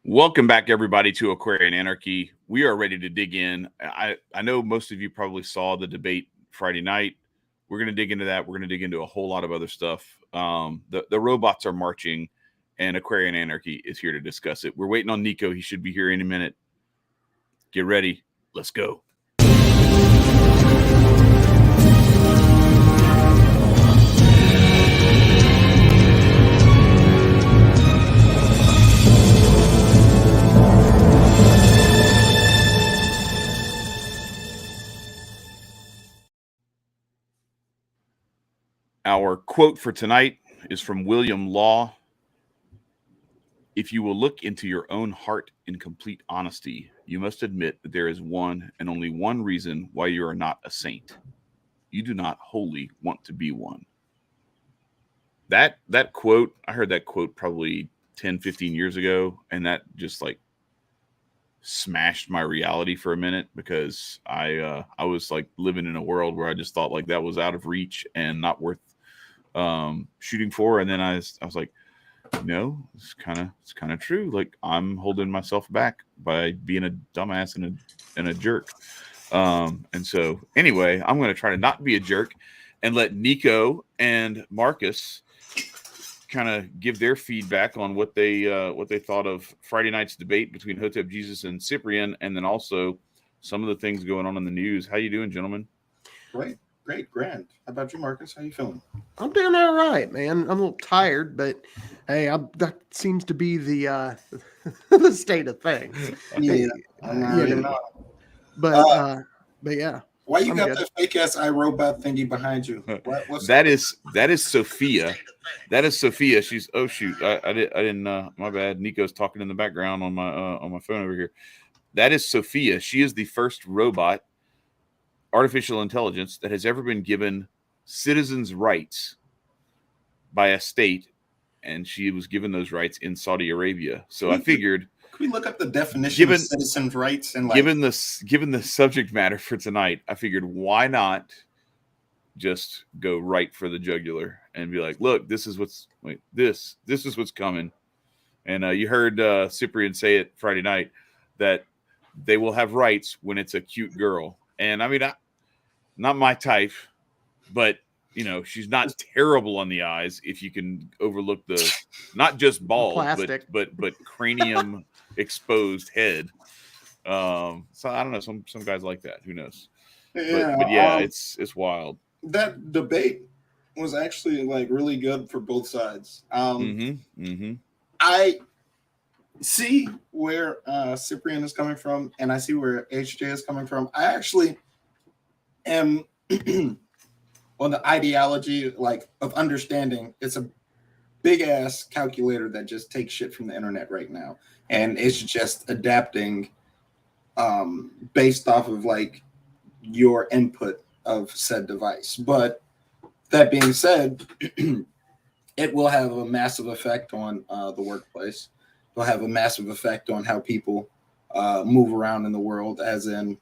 Welcome back, everybody, to Aquarian Anarchy. We are ready to dig in. I know most of you probably saw the debate Friday night. We're going to dig into that. We're going to dig into a whole lot of other stuff. The robots are marching, and Aquarian Anarchy is here to discuss it. We're waiting on Nicco. He should be here any minute. Get ready. Let's go. Our quote for tonight is from William Law. If you will look into your own heart in complete honesty, you must admit that there is one and only one reason why you are not a saint. You do not wholly want to be one. That quote, I heard that quote probably 10, 15 years ago, and that just like smashed my reality for a minute, because I was like living in a world where I just thought like that was out of reach and not worth shooting for. And then I was like, no, it's kind of true. Like, I'm holding myself back by being a dumbass and a jerk. And so anyway, I'm going to try to not be a jerk and let Nicco and Marcus kind of give their feedback on what they thought of Friday night's debate between Hotep Jesus and Cyprian, and then also some of the things going on in the news. How you doing, gentlemen? Great, grand. How about you, Marcus? How you feeling? I'm doing all right, man. I'm a little tired, but hey, that seems to be the the state of things. Yeah, but yeah. Why you got that fake ass iRobot thingy behind you? That is Sophia. That is Sophia. She's shoot. I didn't my bad. Nico's talking in the background on my phone over here. That is Sophia. She is the first robot artificial intelligence that has ever been given citizens' rights by a state, and she was given those rights in Saudi Arabia. So I figured, can we look up the definition of citizens' rights? And given the subject matter for tonight, I figured, why not just go right for the jugular and be like, look, this is what's coming. And you heard Cyprian say it Friday night, that they will have rights when it's a cute girl. And I mean, not my type, but you know, she's not terrible on the eyes if you can overlook the not just bald, but cranium exposed head. So I don't know. Some guys like that. Who knows? Yeah, but yeah, it's wild. That debate was actually like really good for both sides. I see where Cyprian is coming from, and I see where HJ is coming from. I actually am on the ideology of understanding. It's a big ass calculator that just takes shit from the internet right now, and it's just adapting based off of like your input of said device. But that being said, it will have a massive effect on the workplace. It'll have a massive effect on how people move around in the world, as in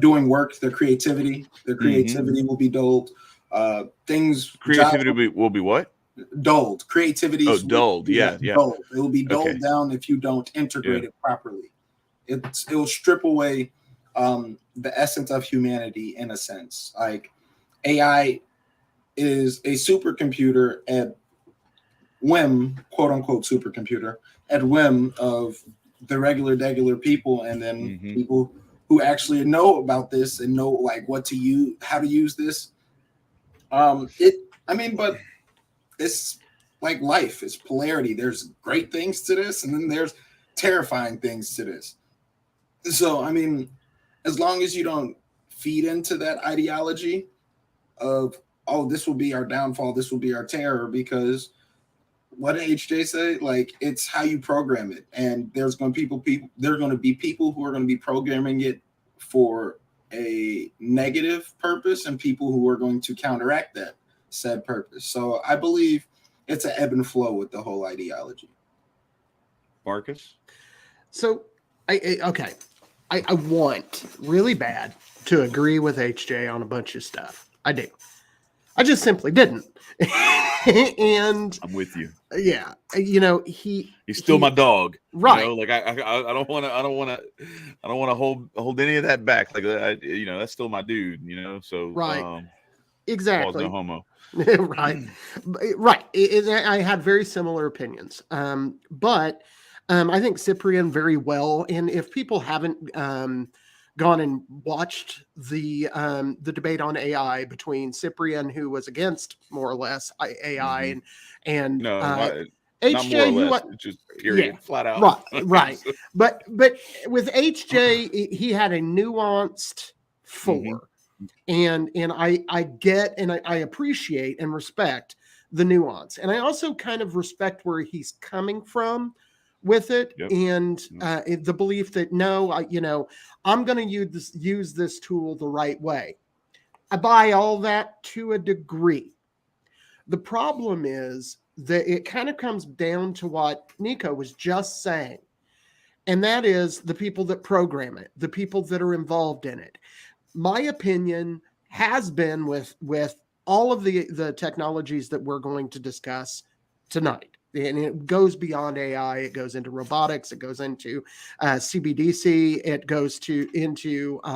doing work. Their creativity will be dulled. Creativity will be what? Dulled. Creativity. Oh, dulled. Yeah. Dulled. It will be dulled down if you don't integrate it properly. It will strip away the essence of humanity in a sense. Like, AI is a supercomputer at whim, quote unquote supercomputer, at whim of the regular people, and then people who actually know about this and know like what to use, how to use this. But it's like life. It's polarity. There's great things to this, and then there's terrifying things to this. So, I mean, as long as you don't feed into that ideology of, oh, this will be our downfall, this will be our terror, because what did HJ say? Like, it's how you program it. And there's going to be people who are going to be programming it for a negative purpose, and people who are going to counteract that said purpose. So I believe it's an ebb and flow with the whole ideology. Marcus? So, I want really bad to agree with HJ on a bunch of stuff. I do. I just simply didn't. And I'm with you. yeah, he's still my dog, right? Like I don't want to hold any of that back. Like that's still my dude. So Right, Paul's no exactly. homo. Right, right. I had very similar opinions, but I think Cyprian very well. And if people haven't gone and watched the debate on AI between Cyprian, who was against more or less AI, and No, not more or HJ, who less. It's just period, flat out. right. But with HJ, he had a nuanced four. And I get and I appreciate and respect the nuance, and I also kind of respect where he's coming from with it, and the belief that no, I'm going to use this tool the right way. I buy all that to a degree. The problem is that it kind of comes down to what Nicco was just saying, and that is the people that program it, the people that are involved in it. My opinion has been with all of the technologies that we're going to discuss tonight, and it goes beyond AI. It goes into robotics. It goes into CBDC. It goes into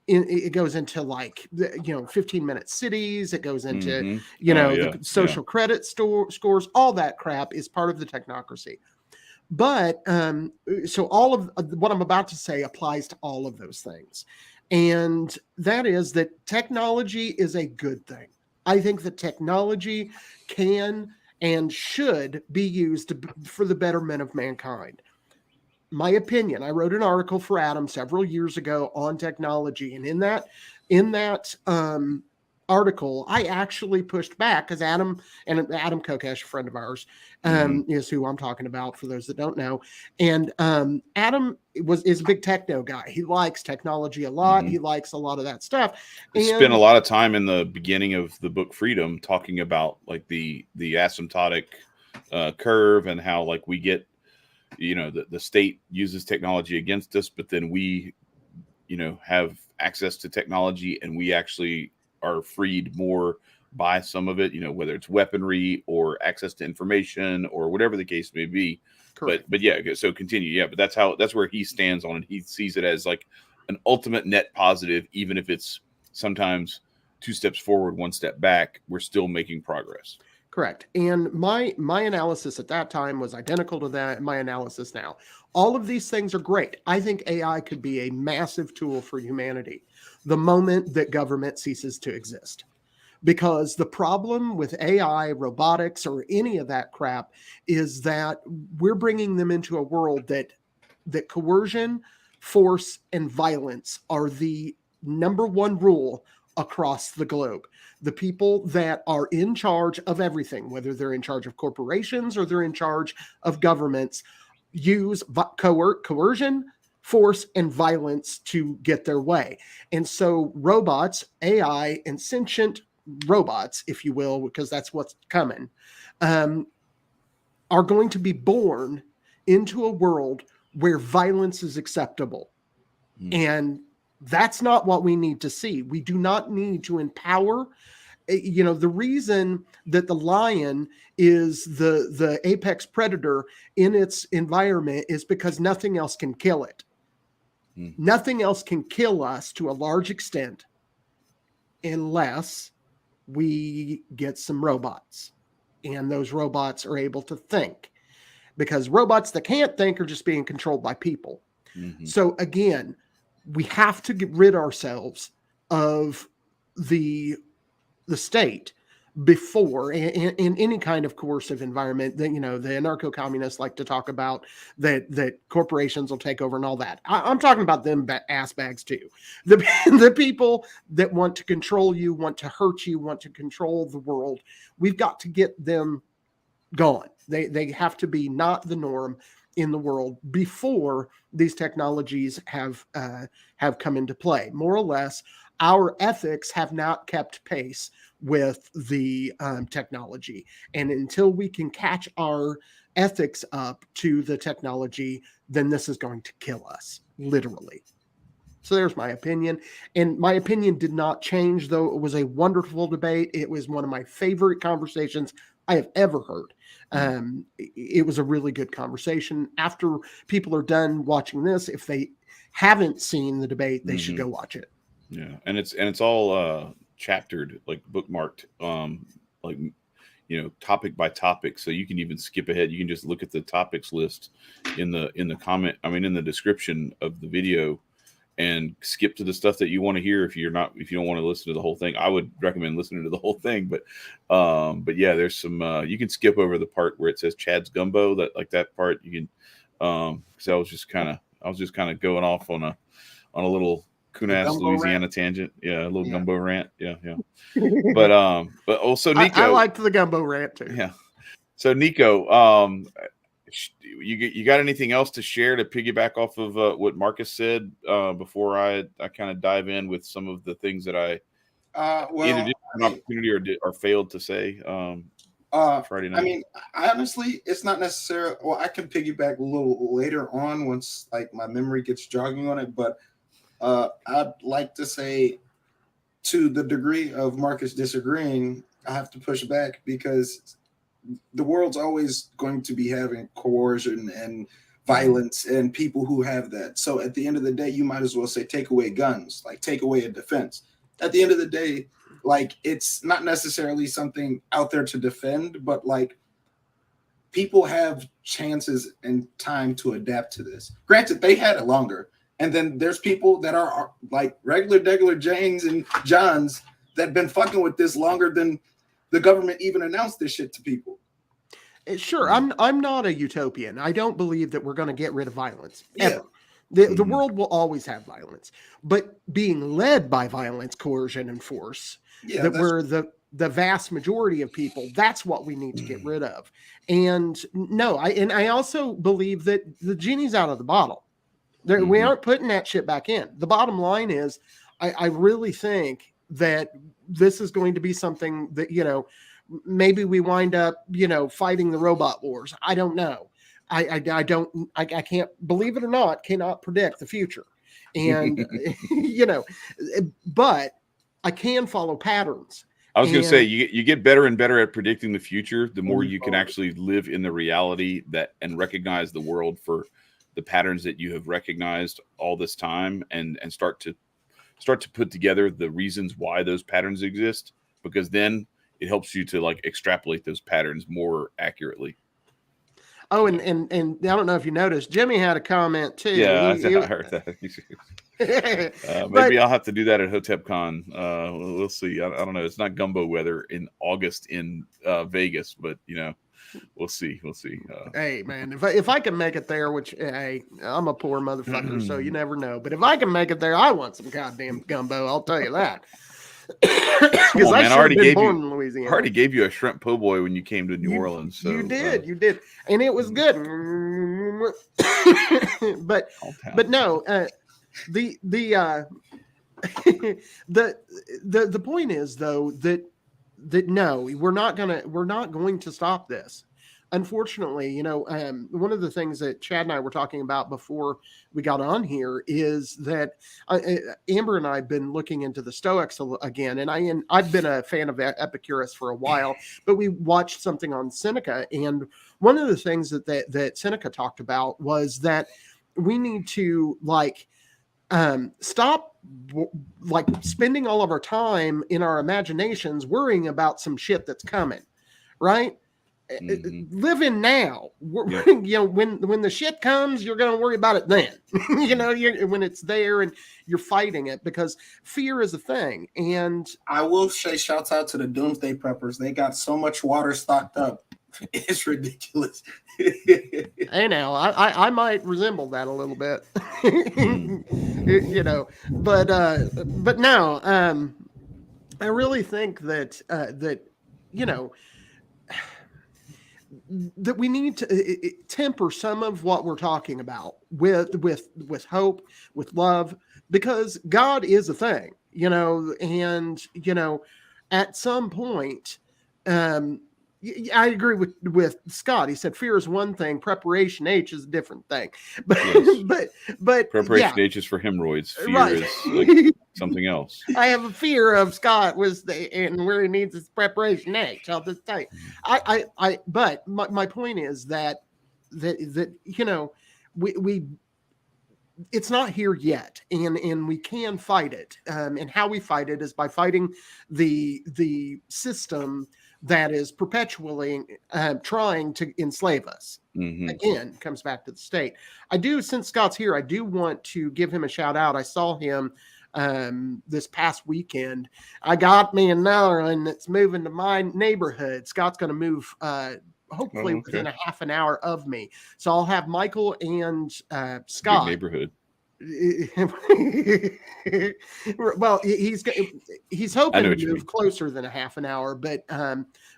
it goes into like 15-minute cities. It goes into the social credit scores. All that crap is part of the technocracy. But so all of what I'm about to say applies to all of those things. And that is that technology is a good thing. I think that technology can and should be used for the betterment of mankind. My opinion, I wrote an article for Adam several years ago on technology. And in that article, I actually pushed back because Adam Kokesh, a friend of ours, is who I'm talking about for those that don't know. And Adam is a big techno guy. He likes technology a lot. He likes a lot of that stuff. He spent a lot of time in the beginning of the book Freedom talking about like the asymptotic curve and how like we get, the state uses technology against us, but then we, have access to technology and we actually are freed more by some of it, whether it's weaponry or access to information or whatever the case may be. Correct. But yeah, so continue. Yeah, but that's where he stands on it. He sees it as like an ultimate net positive, even if it's sometimes 2 steps forward, 1 step back, we're still making progress. Correct. And my analysis at that time was identical to that. My analysis now. All of these things are great. I think AI could be a massive tool for humanity the moment that government ceases to exist. Because the problem with AI, robotics, or any of that crap is that we're bringing them into a world that coercion, force, and violence are the number one rule across the globe. The people that are in charge of everything, whether they're in charge of corporations or they're in charge of governments, use coercion, force, and violence to get their way. And so robots, AI, and sentient robots, if you will, because that's what's coming, are going to be born into a world where violence is acceptable. And that's not what we need to see. We do not need to empower. The reason that the lion is the apex predator in its environment is because nothing else can kill it. Nothing else can kill us to a large extent unless we get some robots, and those robots are able to think, because robots that can't think are just being controlled by people. So again, we have to get rid ourselves of the state before in any kind of coercive environment that, the anarcho-communists like to talk about that corporations will take over and all that. I'm talking about them ass bags too. The people that want to control you, want to hurt you, want to control the world. We've got to get them gone. They have to be not the norm in the world before these technologies have come into play. More or less, our ethics have not kept pace with the technology. And until we can catch our ethics up to the technology, then this is going to kill us, literally. So there's my opinion. And my opinion did not change, though. It was a wonderful debate. It was one of my favorite conversations I have ever heard. It was a really good conversation. After people are done watching this, if they haven't seen the debate, they should go watch it. Yeah. And it's all chaptered, like bookmarked, like, you know, topic by topic. So you can even skip ahead. You can just look at the topics list in the in the description of the video, and skip to the stuff that you want to hear. If you don't want to listen to the whole thing, I would recommend listening to the whole thing. But yeah, there's some, you can skip over the part where it says Chad's Gumbo, that part you can, cause I was just kind of going off on a little Kunas, Louisiana rant. Tangent. Yeah. A little gumbo rant. Yeah. Yeah. but also Nicco, I liked the gumbo rant too. Yeah. So Nicco, you got anything else to share to piggyback off of what Marcus said before I kind of dive in with some of the things that I either did an opportunity or failed to say Friday night? I mean, honestly, it's not necessarily. Well, I can piggyback a little later on once like my memory gets jogging on it. But I'd like to say, to the degree of Marcus disagreeing, I have to push back, because the world's always going to be having coercion and violence and people who have that. So at the end of the day, you might as well say take away guns, like take away a defense. At the end of the day, like, it's not necessarily something out there to defend, but like, people have chances and time to adapt to this. Granted, they had it longer. And then there's people that are like regular Janes and Johns that have been fucking with this longer than the government even announced this shit to people. Sure, I'm not a utopian. I don't believe that we're going to get rid of violence ever. The world will always have violence, but being led by violence, coercion, and force, that we're the vast majority of people, that's what we need to get rid of. And no, I also believe that the genie's out of the bottle. We aren't putting that shit back in. The bottom line is, I really think that this is going to be something that, you know, maybe we wind up, you know, fighting the robot wars. I don't know. I can't, believe it or not, cannot predict the future. And, you know, but I can follow patterns. I was going to say, you get better and better at predicting the future, the more you can actually live in the reality and recognize the world for the patterns that you have recognized all this time, and start to put together the reasons why those patterns exist, because then it helps you to like extrapolate those patterns more accurately. Oh, and I don't know if you noticed, Jimmy had a comment too. Yeah, I heard that. Maybe I'll have to do that at HotepCon. We'll see. I don't know. It's not gumbo weather in August in Vegas, but you know, we'll see. Hey, man, if I can make it there, which, hey, I'm a poor motherfucker, so you never know. But if I can make it there, I want some goddamn gumbo. I'll tell you that. Because I already gave you a shrimp po' boy when you came to New Orleans. So, you did, and it was good. but no, the point is though that no, we're not going to stop this. Unfortunately, you know, one of the things that Chad and I were talking about before we got on here is that Amber and I have been looking into the Stoics again, and I've been a fan of Epicurus for a while, but we watched something on Seneca, and one of the things that Seneca talked about was that we need to stop like spending all of our time in our imaginations worrying about some shit that's coming, right? Living now. You know, when the shit comes, you're going to worry about it then. You know, when it's there and you're fighting it, because fear is a thing. And I will say, shouts out to the Doomsday Preppers. They got so much water stocked up. It's ridiculous. Hey, now I might resemble that a little bit. You know, but no, I really think that you know, that we need to temper some of what we're talking about with hope, with love, because God is a thing, you know, and, you know, at some point, I agree with Scott. He said fear is one thing, preparation H is a different thing. But Yes. but Preparation yeah, H is for hemorrhoids. Fear right. is like something else. I have a fear of Scott and where he needs his preparation H. I'll just tell you. But my point is that you know, we it's not here yet, and we can fight it. And how we fight it is by fighting the system that is perpetually trying to enslave us. Mm-hmm. Again, comes back to the state. I do, since Scott's here, I do want to give him a shout out. I saw him this past weekend. I got me another one that's moving to my neighborhood. Scott's going to move hopefully within a half an hour of me. So I'll have Michael and Scott. Big neighborhood. Well, he's hoping to move closer than a half an hour, but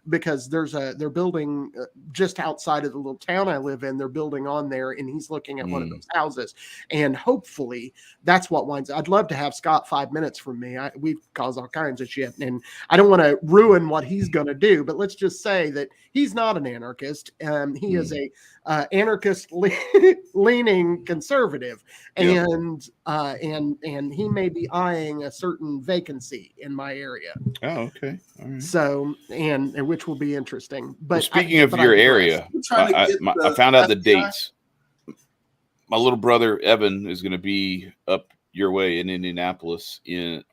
because they're building just outside of the little town I live in, they're building on there, and he's looking at one of those houses, and hopefully that's what winds. I'd love to have Scott 5 minutes from me. We've caused all kinds of shit, and I don't want to ruin what he's going to do, but let's just say that he's not an anarchist. He is a anarchist leaning conservative, and he may be eyeing a certain vacancy in my area. Oh, okay. All right. So, and which will be interesting. But speaking of your area, I found out the dates. My little brother Evan is going to be up your way in Indianapolis in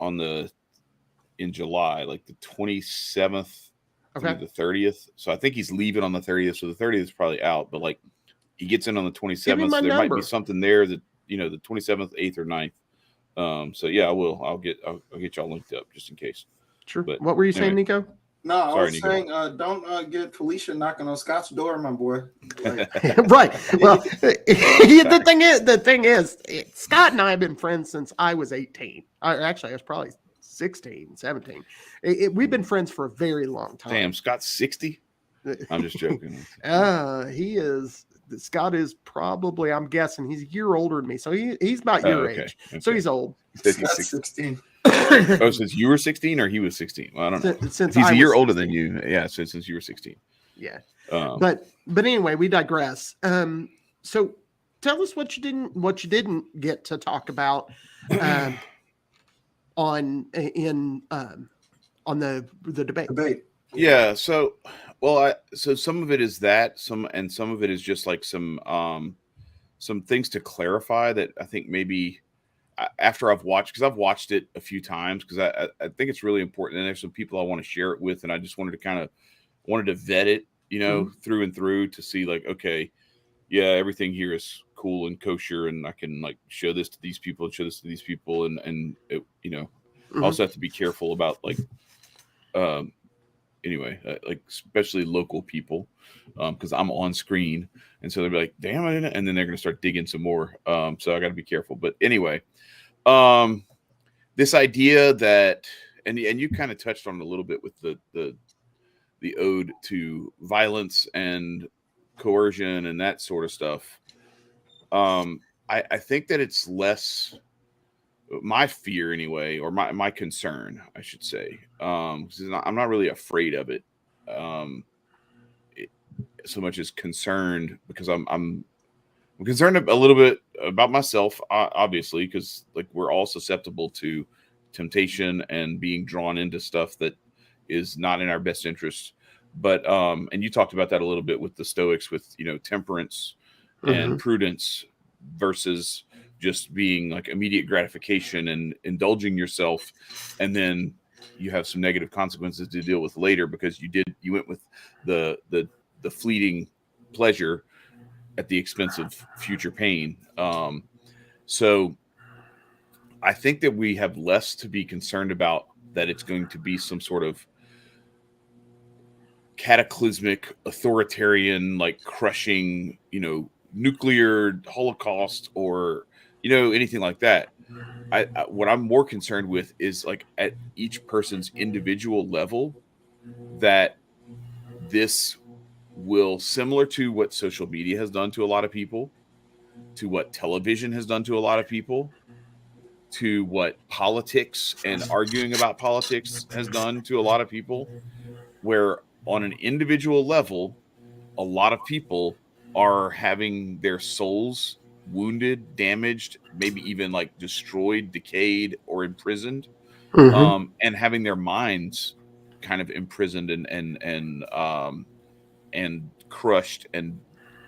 July, like the 27th through the 30th. So I think he's leaving on the 30th. So the 30th is probably out, but like he gets in on the 27th. So there might be something there that, you know, the 27th, 8th, or 9th. So yeah, I will. I'll get y'all linked up just in case. Sure. But what were you saying, Nicco? No, I was saying, don't get Felicia knocking on Scott's door, my boy. Like, right. Well, the thing is, Scott and I have been friends since I was 18. Actually, I was probably 16, 17. We've been friends for a very long time. Damn, Scott's 60? I'm just joking. He is. Scott is probably, I'm guessing, he's a year older than me. So he's about your age. Okay. So he's old. Scott's 16. Oh, since you were 16 or he was 16? Well, I don't know. Since he's a year older than you. Yeah, since you were 16. Yeah. But anyway, we digress. So tell us what you didn't get to talk about on the debate. Yeah, so some of it is that, some of it is just like some things to clarify that I think maybe after I've watched, because I've watched it a few times, because I think it's really important, and there's some people I want to share it with, and I just wanted to vet it, you know, through and through to see like, okay, yeah, everything here is cool and kosher, and I can like show this to these people and show this to these people, and it, you know, also have to be careful about like, anyway, like especially local people, because I'm on screen, and so they'll be like, "Damn, I didn't," and then they're going to start digging some more. So I got to be careful. But anyway, this idea that, and you kind of touched on it a little bit with the ode to violence and coercion and that sort of stuff. I think that it's less my fear anyway, or my concern, I should say. I'm not really afraid of it, so much as concerned, because I'm concerned a little bit about myself, obviously, because like we're all susceptible to temptation and being drawn into stuff that is not in our best interest. But and you talked about that a little bit with the Stoics, with, you know, temperance and prudence versus just being like immediate gratification and indulging yourself, and then you have some negative consequences to deal with later because you went with the fleeting pleasure at the expense of future pain. So I think that we have less to be concerned about, that it's going to be some sort of cataclysmic, authoritarian, like crushing, you know, nuclear holocaust, or, you know, anything like that. What I'm more concerned with is like at each person's individual level, that this will, similar to what social media has done to a lot of people, to what television has done to a lot of people, to what politics and arguing about politics has done to a lot of people, where on an individual level, a lot of people are having their souls wounded, damaged, maybe even like destroyed, decayed, or imprisoned, and having their minds kind of imprisoned and crushed and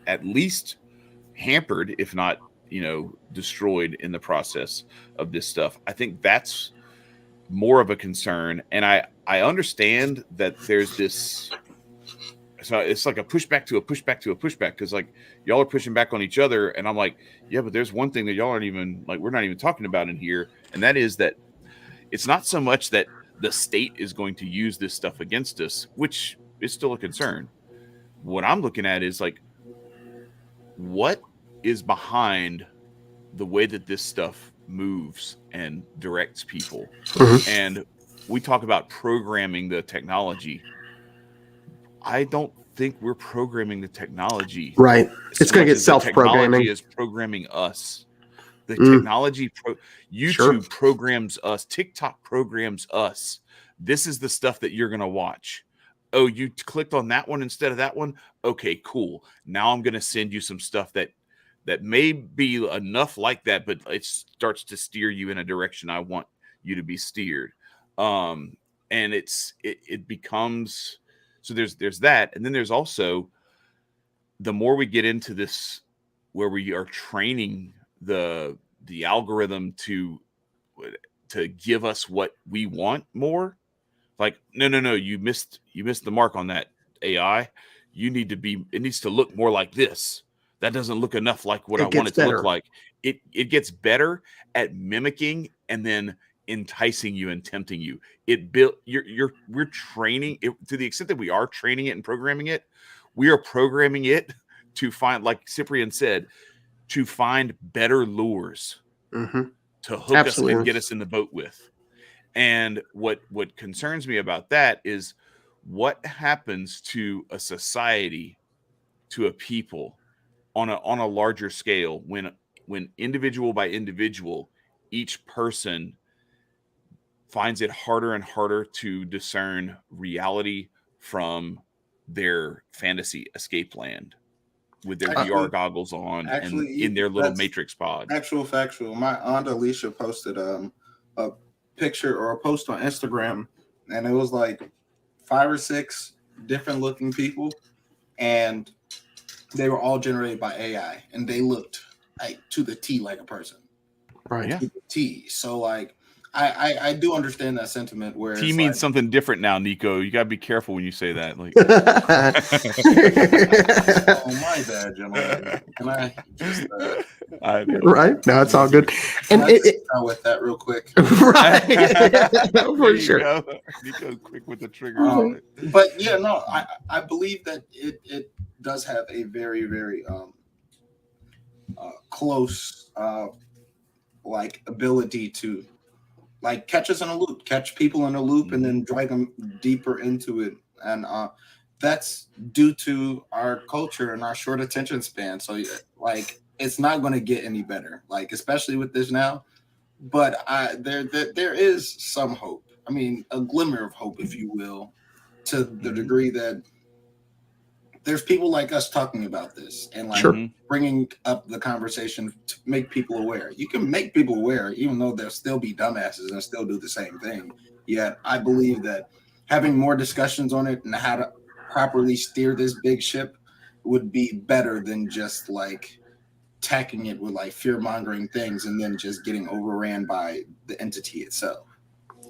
at least hampered, if not, destroyed in the process of this stuff. I think that's more of a concern. And I understand that there's this, so it's like a pushback to a pushback to a pushback, because like y'all are pushing back on each other, and I'm like, yeah, but there's one thing that y'all aren't even like, we're not even talking about in here, and that is that it's not so much that the state is going to use this stuff against us, which is still a concern. What I'm looking at is like, what is behind the way that this stuff moves and directs people? And we talk about programming the technology. I don't think we're programming the technology. Right. It's going to get self-programming. Technology is programming us. The technology, YouTube programs us. TikTok programs us. This is the stuff that you're going to watch. Oh, you clicked on that one instead of that one? Okay, cool. Now I'm going to send you some stuff that may be enough like that, but it starts to steer you in a direction I want you to be steered. And it becomes, so there's that. And then there's also, the more we get into this, where we are training the algorithm to give us what we want more, like, no, you missed the mark on that AI. It needs to look more like this. That doesn't look enough like what I want it to look like. It gets better at mimicking and then enticing you and tempting you. We're training it to the extent that we are training it and programming it. We are programming it to find, like Cyprian said, to find better lures to hook us and get us in the boat with. And what concerns me about that is what happens to a society, to a people on a larger scale, when individual by individual, each person finds it harder and harder to discern reality from their fantasy escape land with their VR goggles on and in their little matrix pod. Factual. My aunt Alicia posted a picture or a post on Instagram, and it was like 5 or 6 different looking people, and they were all generated by AI, and they looked like to the T like a person. Right. To the T. So like I do understand that sentiment where T means like something different now, Nicco. You gotta be careful when you say that. Like, oh, my bad, gentlemen. Can I just right? No, it's all good. And with that real quick, right? For sure. Nicco's quick with the trigger. But yeah, no, I believe that it does have a very, very close like ability to like catch us in a loop, catch people in a loop, and then drag them deeper into it. And that's due to our culture and our short attention span. So like, it's not going to get any better, like, especially with this now. But there is some hope. I mean, a glimmer of hope, if you will, to the degree that there's people like us talking about this and like bringing up the conversation to make people aware. You can make people aware, even though they'll still be dumbasses and still do the same thing. Yet I believe that having more discussions on it and how to properly steer this big ship would be better than just like attacking it with like fear-mongering things and then just getting overran by the entity itself.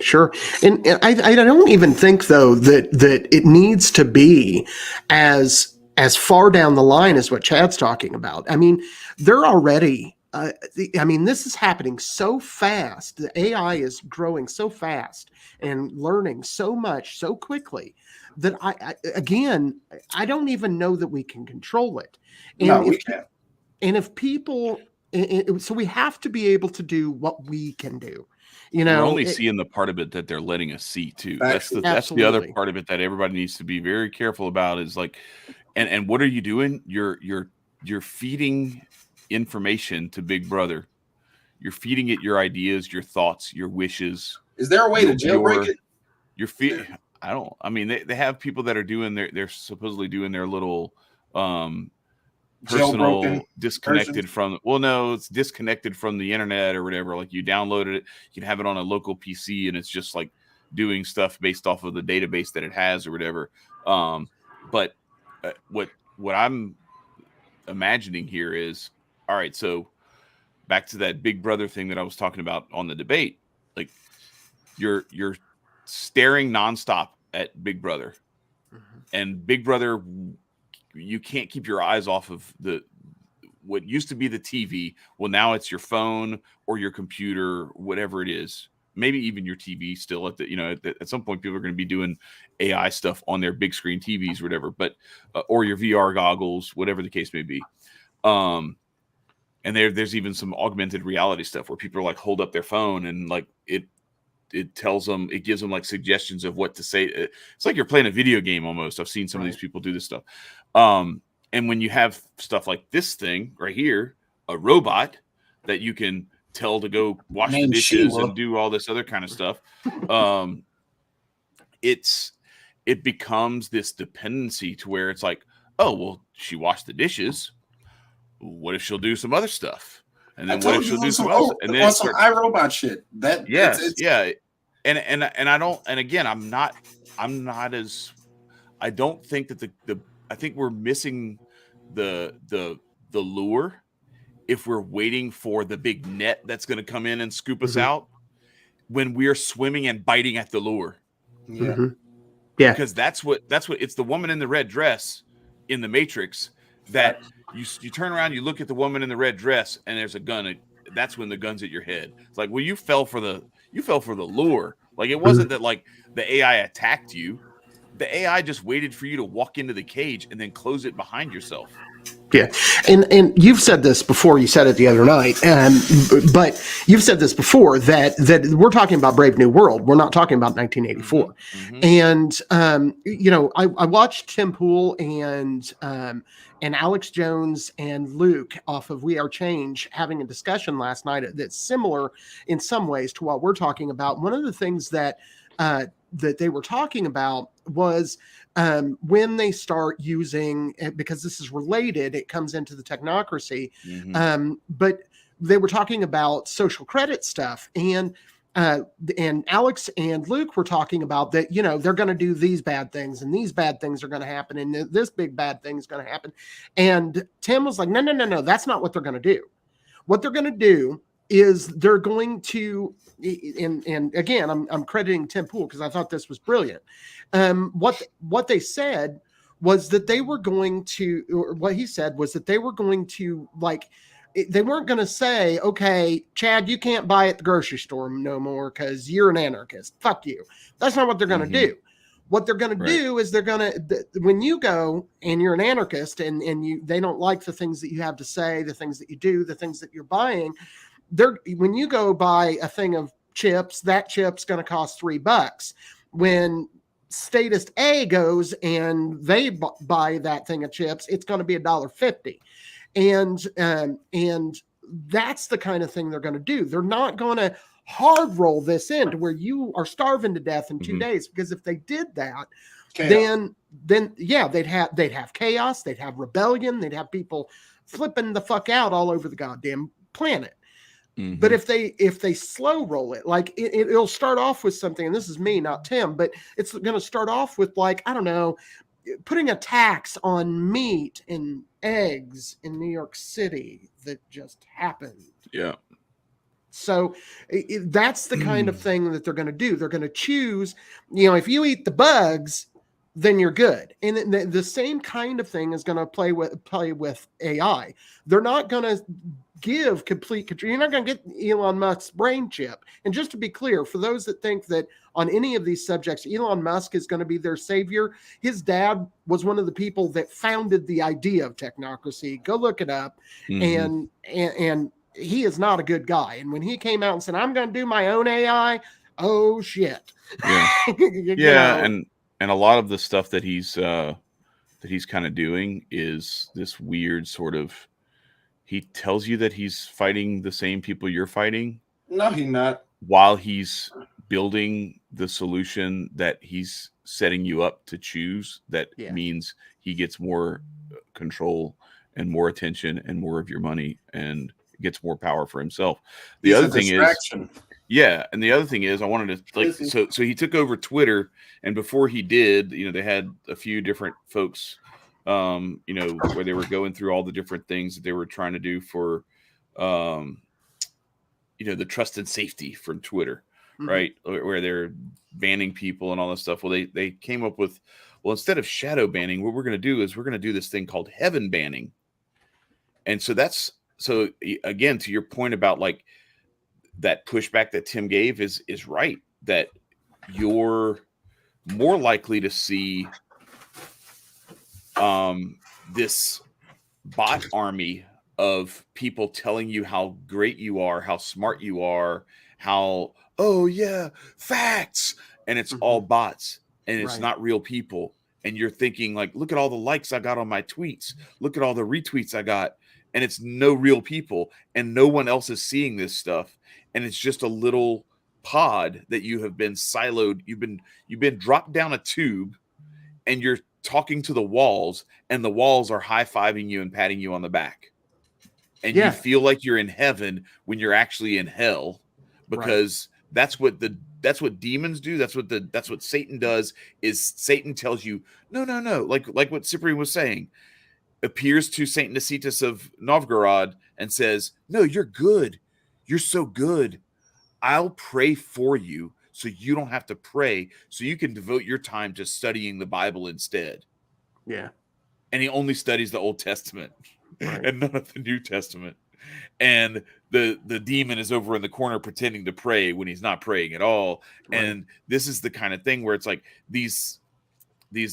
Sure. And I don't even think, though, that it needs to be as far down the line as what Chad's talking about. I mean, they're already, this is happening so fast. The AI is growing so fast and learning so much so quickly that I don't even know that we can control it. And no, we can't. And if people, so we have to be able to do what we can do. You know, we're only seeing the part of it that they're letting us see too. That's the other part of it that everybody needs to be very careful about, is like, and what are you doing? You're feeding information to Big Brother. You're feeding it your ideas, your thoughts, your wishes. Is there a way to jailbreak it? I mean, they have people that are doing they're supposedly doing their little personal Jailbroken disconnected versions. from, well, no, it's disconnected from the internet or whatever. Like you downloaded it, you can have it on a local PC, and it's just like doing stuff based off of the database that it has or whatever. But what I'm imagining here is, all right, so back to that Big Brother thing that I was talking about on the debate. Like you're staring nonstop at Big Brother, and Big Brother, you can't keep your eyes off of what used to be the TV. Well, now it's your phone or your computer, whatever it is. Maybe even your TV still at some point people are going to be doing AI stuff on their big screen TVs or whatever, but or your VR goggles, whatever the case may be. And there's even some augmented reality stuff where people are like hold up their phone and like it tells them, it gives them like suggestions of what to say. It's like you're playing a video game almost. I've seen some of these people do this stuff. And when you have stuff like this thing right here, a robot that you can tell to go wash the dishes and do all this other kind of stuff, it becomes this dependency to where it's like, oh, well, she washed the dishes. What if she'll do some other stuff? And then what if she'll do some other stuff? And then some iRobot shit. That yeah. And I don't, and again, I'm not as, I don't think that I think we're missing the lure if we're waiting for the big net that's going to come in and scoop us out when we're swimming and biting at the lure. Yeah. Yeah. Because that's what it's the woman in the red dress in the Matrix that you turn around, you look at the woman in the red dress, and there's a gun. That's when the gun's at your head. It's like, well, you fell for the lure. Like it wasn't that like the AI attacked you. The AI just waited for you to walk into the cage and then close it behind yourself. Yeah, and you've said this before. You said it the other night, but you've said this before that we're talking about Brave New World. We're not talking about 1984. And I watched Tim Pool and Alex Jones and Luke off of We Are Change having a discussion last night that's similar in some ways to what we're talking about. One of the things that they were talking about was when they start using, because this is related, it comes into the technocracy, but they were talking about social credit stuff, and Alex and Luke were talking about that, they're going to do these bad things and these bad things are going to happen and this big bad thing is going to happen. And Tim was like, no, that's not what they're going to do. What they're going to do is they're going to, and again, I'm crediting Tim Pool because I thought this was brilliant. What they said was that they were going to, or what he said was that they were going to, like, they weren't going to say, okay, Chad, you can't buy at the grocery store no more because you're an anarchist. Fuck you. That's not what they're going to do. What they're going to do is they're going to, when you go and you're an anarchist and they don't like the things that you have to say, the things that you do, the things that you're buying, when you go buy a thing of chips, that chip's going to cost $3. When statist A goes and they buy that thing of chips, it's going to be $1.50. And that's the kind of thing they're going to do. They're not going to hard roll this in to where you are starving to death in 2 days, because if they did that, then they'd have chaos, they'd have rebellion, they'd have people flipping the fuck out all over the goddamn planet. But if they slow roll it, like it'll start off with something, and this is me, not Tim, but it's going to start off with, like, I don't know, putting a tax on meat and eggs in New York City that just happened. Yeah. So that's the kind of thing that they're going to do. They're going to choose, if you eat the bugs, then you're good. And the same kind of thing is going to play with AI. They're not going to give complete control. You're not going to get Elon Musk's brain chip. And just to be clear, for those that think that on any of these subjects, Elon Musk is going to be their savior, his dad was one of the people that founded the idea of technocracy. Go look it up. And he is not a good guy. And when he came out and said, I'm going to do my own AI, oh shit. Yeah. And a lot of the stuff that he's kind of doing is this weird sort of, he tells you that he's fighting the same people you're fighting. No, he's not. While he's building the solution that he's setting you up to choose, that means he gets more control and more attention and more of your money and gets more power for himself. The other thing is, and the other thing is, I wanted to so he took over Twitter, and before he did, they had a few different folks, where they were going through all the different things that they were trying to do for, the trust and safety from Twitter, right? Where they're banning people and all that stuff. Well, they came up with, instead of shadow banning, what we're going to do is we're going to do this thing called heaven banning. And so again, to your point about like that pushback that Tim gave is right, that you're more likely to see this bot army of people telling you how great you are, how smart you are, how, oh yeah, facts. And it's all bots, and it's not real people. And you're thinking like, look at all the likes I got on my tweets. Look at all the retweets I got. And it's no real people, and no one else is seeing this stuff. And it's just a little pod that you have been siloed. You've been dropped down a tube, and you're talking to the walls, and the walls are high-fiving you and patting you on the back. And you feel like you're in heaven when you're actually in hell, because that's what demons do. That's what Satan does. Is Satan tells you, no, like what Cyprian was saying, appears to Saint Nicetas of Novgorod and says, no, you're good. You're so good. I'll pray for you so you don't have to pray, so you can devote your time to studying the Bible instead. Yeah. And he only studies the Old Testament and none of the New Testament. And the demon is over in the corner pretending to pray when he's not praying at all. And this is the kind of thing where it's like these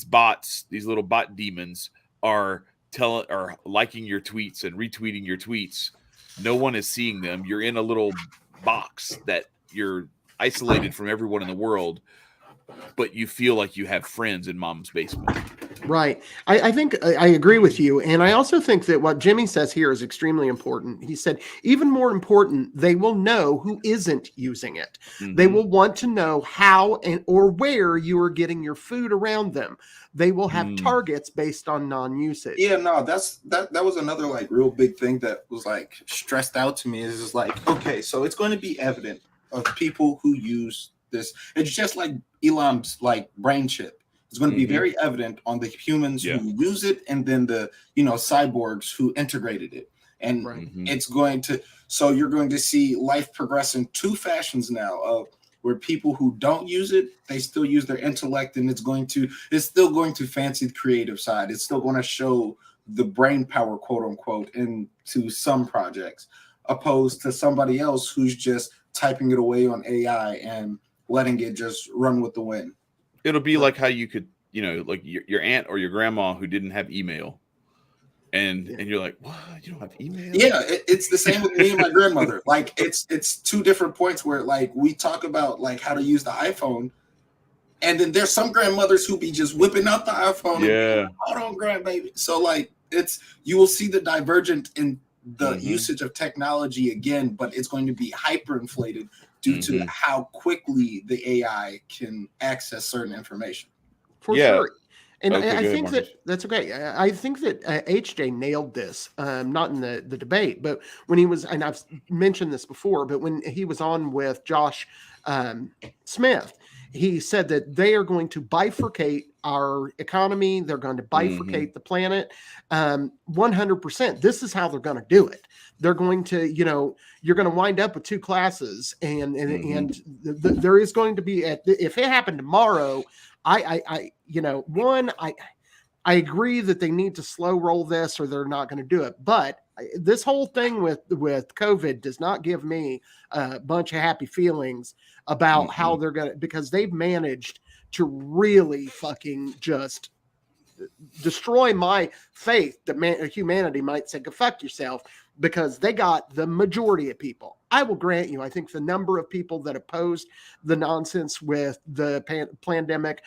bots, these little bot demons are liking your tweets and retweeting your tweets. No one is seeing them. You're in a little box that you're isolated from everyone in the world, but you feel like you have friends in mom's basement. Right. I think I agree with you. And I also think that what Jimmy says here is extremely important. He said, even more important, they will know who isn't using it. They will want to know how or where you are getting your food around them. They will have targets based on non-usage. Yeah, no, that was another like real big thing that was like stressed out to me. Is just like, okay, so it's going to be evident of people who use this. It's just like Elon's like brain chip. It's going to be very evident on the humans who use it, and then the cyborgs who integrated it. And it's going to, so you're going to see life progress in two fashions now of where people who don't use it, they still use their intellect, and it's still going to fancy the creative side. It's still going to show the brain power, quote unquote, into some projects, opposed to somebody else who's just typing it away on AI and letting it just run with the wind. It'll be like how you could, like your aunt or your grandma who didn't have email. And you're like, what? You don't have email? Yeah, it's the same with me and my grandmother. Like it's two different points where like we talk about like how to use the iPhone, and then there's some grandmothers who be just whipping out the iPhone. Yeah. And, hold on, grandbaby. So like you will see the divergent in the usage of technology again, but it's going to be hyperinflated due to how quickly the AI can access certain information. For sure. And I think that's okay. I think that HJ nailed this, not in the debate, but when he was, and I've mentioned this before, but when he was on with Josh Smith, he said that they are going to bifurcate our economy. They're going to bifurcate the planet 100%. This is how they're going to do it. They're going to, you're going to wind up with two classes, and there is going to be, if it happened tomorrow, I agree that they need to slow roll this or they're not going to do it. But this whole thing with COVID does not give me a bunch of happy feelings about how they're going to, because they've managed to really fucking just destroy my faith that humanity might say, go fuck yourself, because they got the majority of people. I will grant you, I think the number of people that opposed the nonsense with the pandemic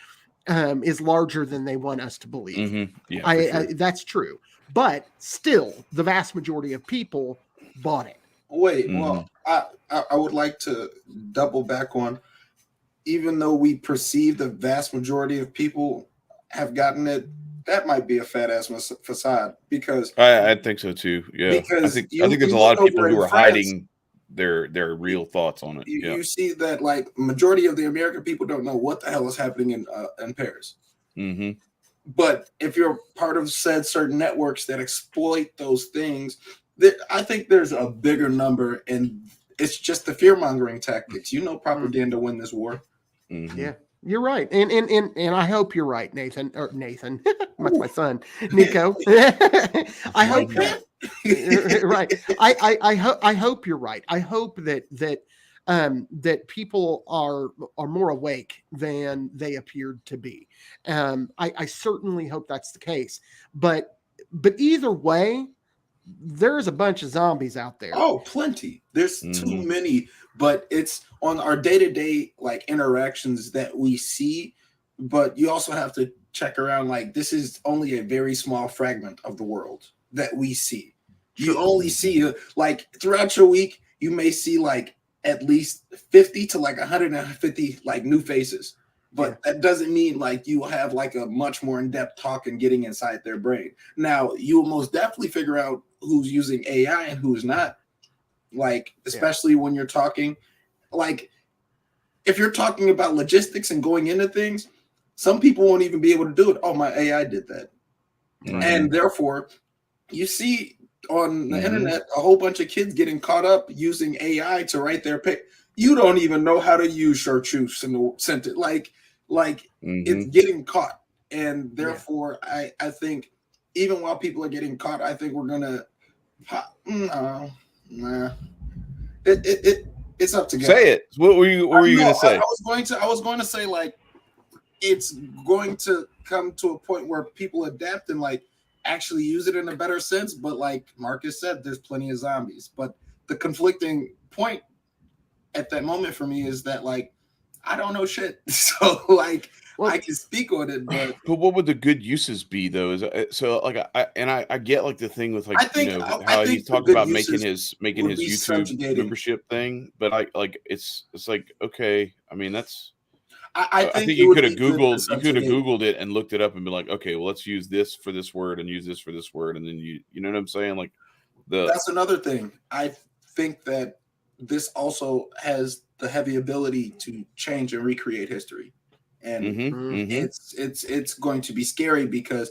is larger than they want us to believe. Yeah, that's true. But still, the vast majority of people bought it. Wait, well, I would like to double back on even though we perceive the vast majority of people have gotten it, that might be a fat ass facade, because I think so too. Yeah, because I think there's a you lot look of people over who in are France, hiding their real thoughts on it. Yeah. you see that like majority of the American people don't know what the hell is happening in Paris. Mm-hmm. But if you're part of said certain networks that exploit those things, I think there's a bigger number, and it's just the fear mongering tactics. Propaganda win this war. Mm-hmm. Yeah, you're right, and I hope you're right, Nathan. That's my son, Nicco. I hope that. Right. I hope you're right. I hope that people are more awake than they appeared to be. I certainly hope that's the case. But either way, there's a bunch of zombies out there. Oh, plenty. There's too many, but it's on our day-to-day like interactions that we see. But you also have to check around, like, this is only a very small fragment of the world that we see. You only see, like, throughout your week, you may see like at least 50 to like 150 like new faces. But that doesn't mean like you will have like a much more in-depth talk and getting inside their brain. Now, you will most definitely figure out who's using AI and who's not. Like, especially when you're talking, like, if you're talking about logistics and going into things, some people won't even be able to do it. Oh, my AI did that. And therefore, you see on the internet a whole bunch of kids getting caught up using AI to write their paper. You don't even know how to use chartreuse in the sentence. Like it's getting caught. And therefore, I think even while people are getting caught, I think we're gonna it's up to God. Say it. What were you gonna say? I was going to say, like, it's going to come to a point where people adapt and like actually use it in a better sense. But like Marcus said, there's plenty of zombies. But the conflicting point at that moment for me is that, like, I don't know shit. So like, I can speak on it, but what would the good uses be though? Is so like I get like the thing with like how he's talking about making his YouTube membership thing, but it's like, okay, I mean that's I think you could have Googled it and looked it up and been like, okay, well, let's use this for this word and use this for this word, and then you know what I'm saying? Like that's another thing. I think that this also has the heavy ability to change and recreate history, and it's going to be scary because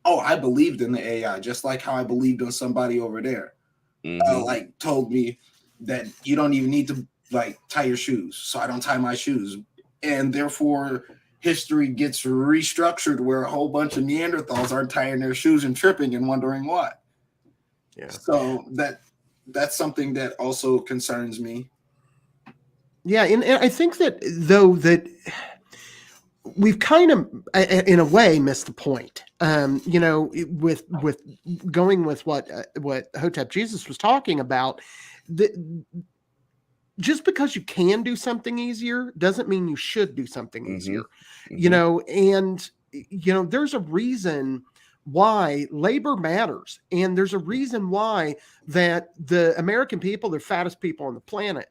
I believed in the AI just like how I believed in somebody over there, like told me that you don't even need to like tie your shoes, so I don't tie my shoes. And therefore, history gets restructured where a whole bunch of Neanderthals aren't tying their shoes and tripping and wondering why. Yeah. So that's something that also concerns me. Yeah, and I think that though that we've kind of, in a way, missed the point. With going with what Hotep Jesus was talking about, just because you can do something easier doesn't mean you should do something easier. And there's a reason why labor matters, and there's a reason why that the American people, they're fattest people on the planet.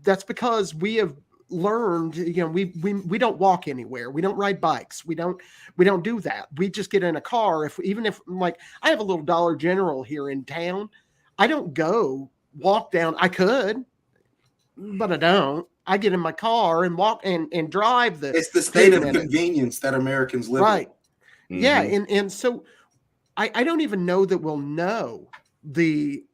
That's because we have learned, we don't walk anywhere. We don't ride bikes. We don't do that. We just get in a car. Even if like I have a little Dollar General here in town, I don't go walk down. I could, but I don't. I get in my car and walk and drive it's the state of convenience that Americans live in. Yeah. And so I don't even know that we'll know the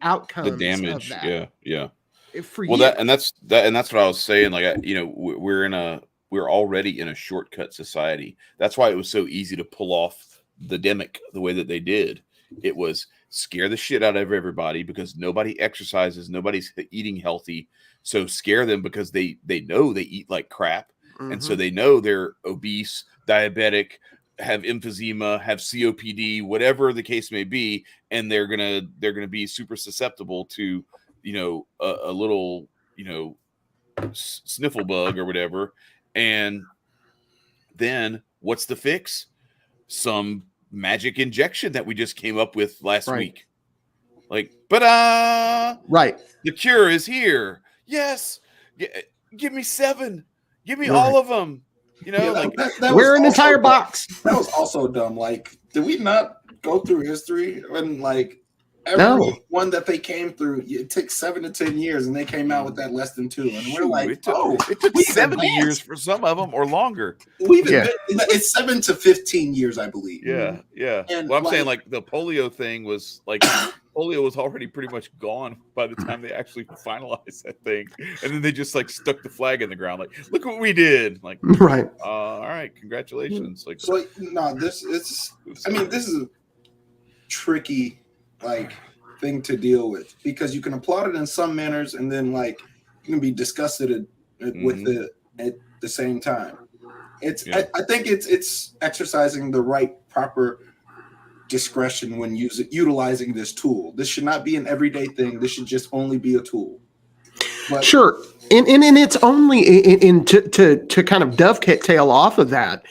outcomes, the damage of that. Yeah. That's what I was saying. Like, we're already in a shortcut society. That's why it was so easy to pull off the demic the way that they did. It was scare the shit out of everybody because nobody exercises, nobody's eating healthy. So scare them because they know they eat like crap. And so they know they're obese, diabetic, have emphysema, have COPD, whatever the case may be. And they're going to be super susceptible to, a little, sniffle bug or whatever. And then what's the fix? Some magic injection that we just came up with last week. Like, right. The cure is here. Yes. Give me 7. Give me Right. all of them. You know, Yeah, like that We're was an also entire dumb. box. That was also dumb. Like, did we not go through history and like every No. one that they came through? It took 7 to 10 years, and they came out with that less than 2. And we're shoot, like, it took oh, it took we've 70 years advanced. for some of them or longer. We've Yeah. it's 7 to 15 years, I believe. Yeah, yeah. And Well, I'm saying like the polio thing was like polio was already pretty much gone by the time they actually finalized that thing, and then they just like stuck the flag in the ground, like, look what we did. Like, Right. all right, congratulations. Like, So no, this is. I mean, this is a tricky like thing to deal with because you can applaud it in some manners, and then like you can be disgusted with it at the same time. It's. Yeah. I think it's exercising the right proper discretion when utilizing this tool. This should not be an everyday thing. This should just only be a tool. But, Sure. And it's only to kind of dovetail off of that.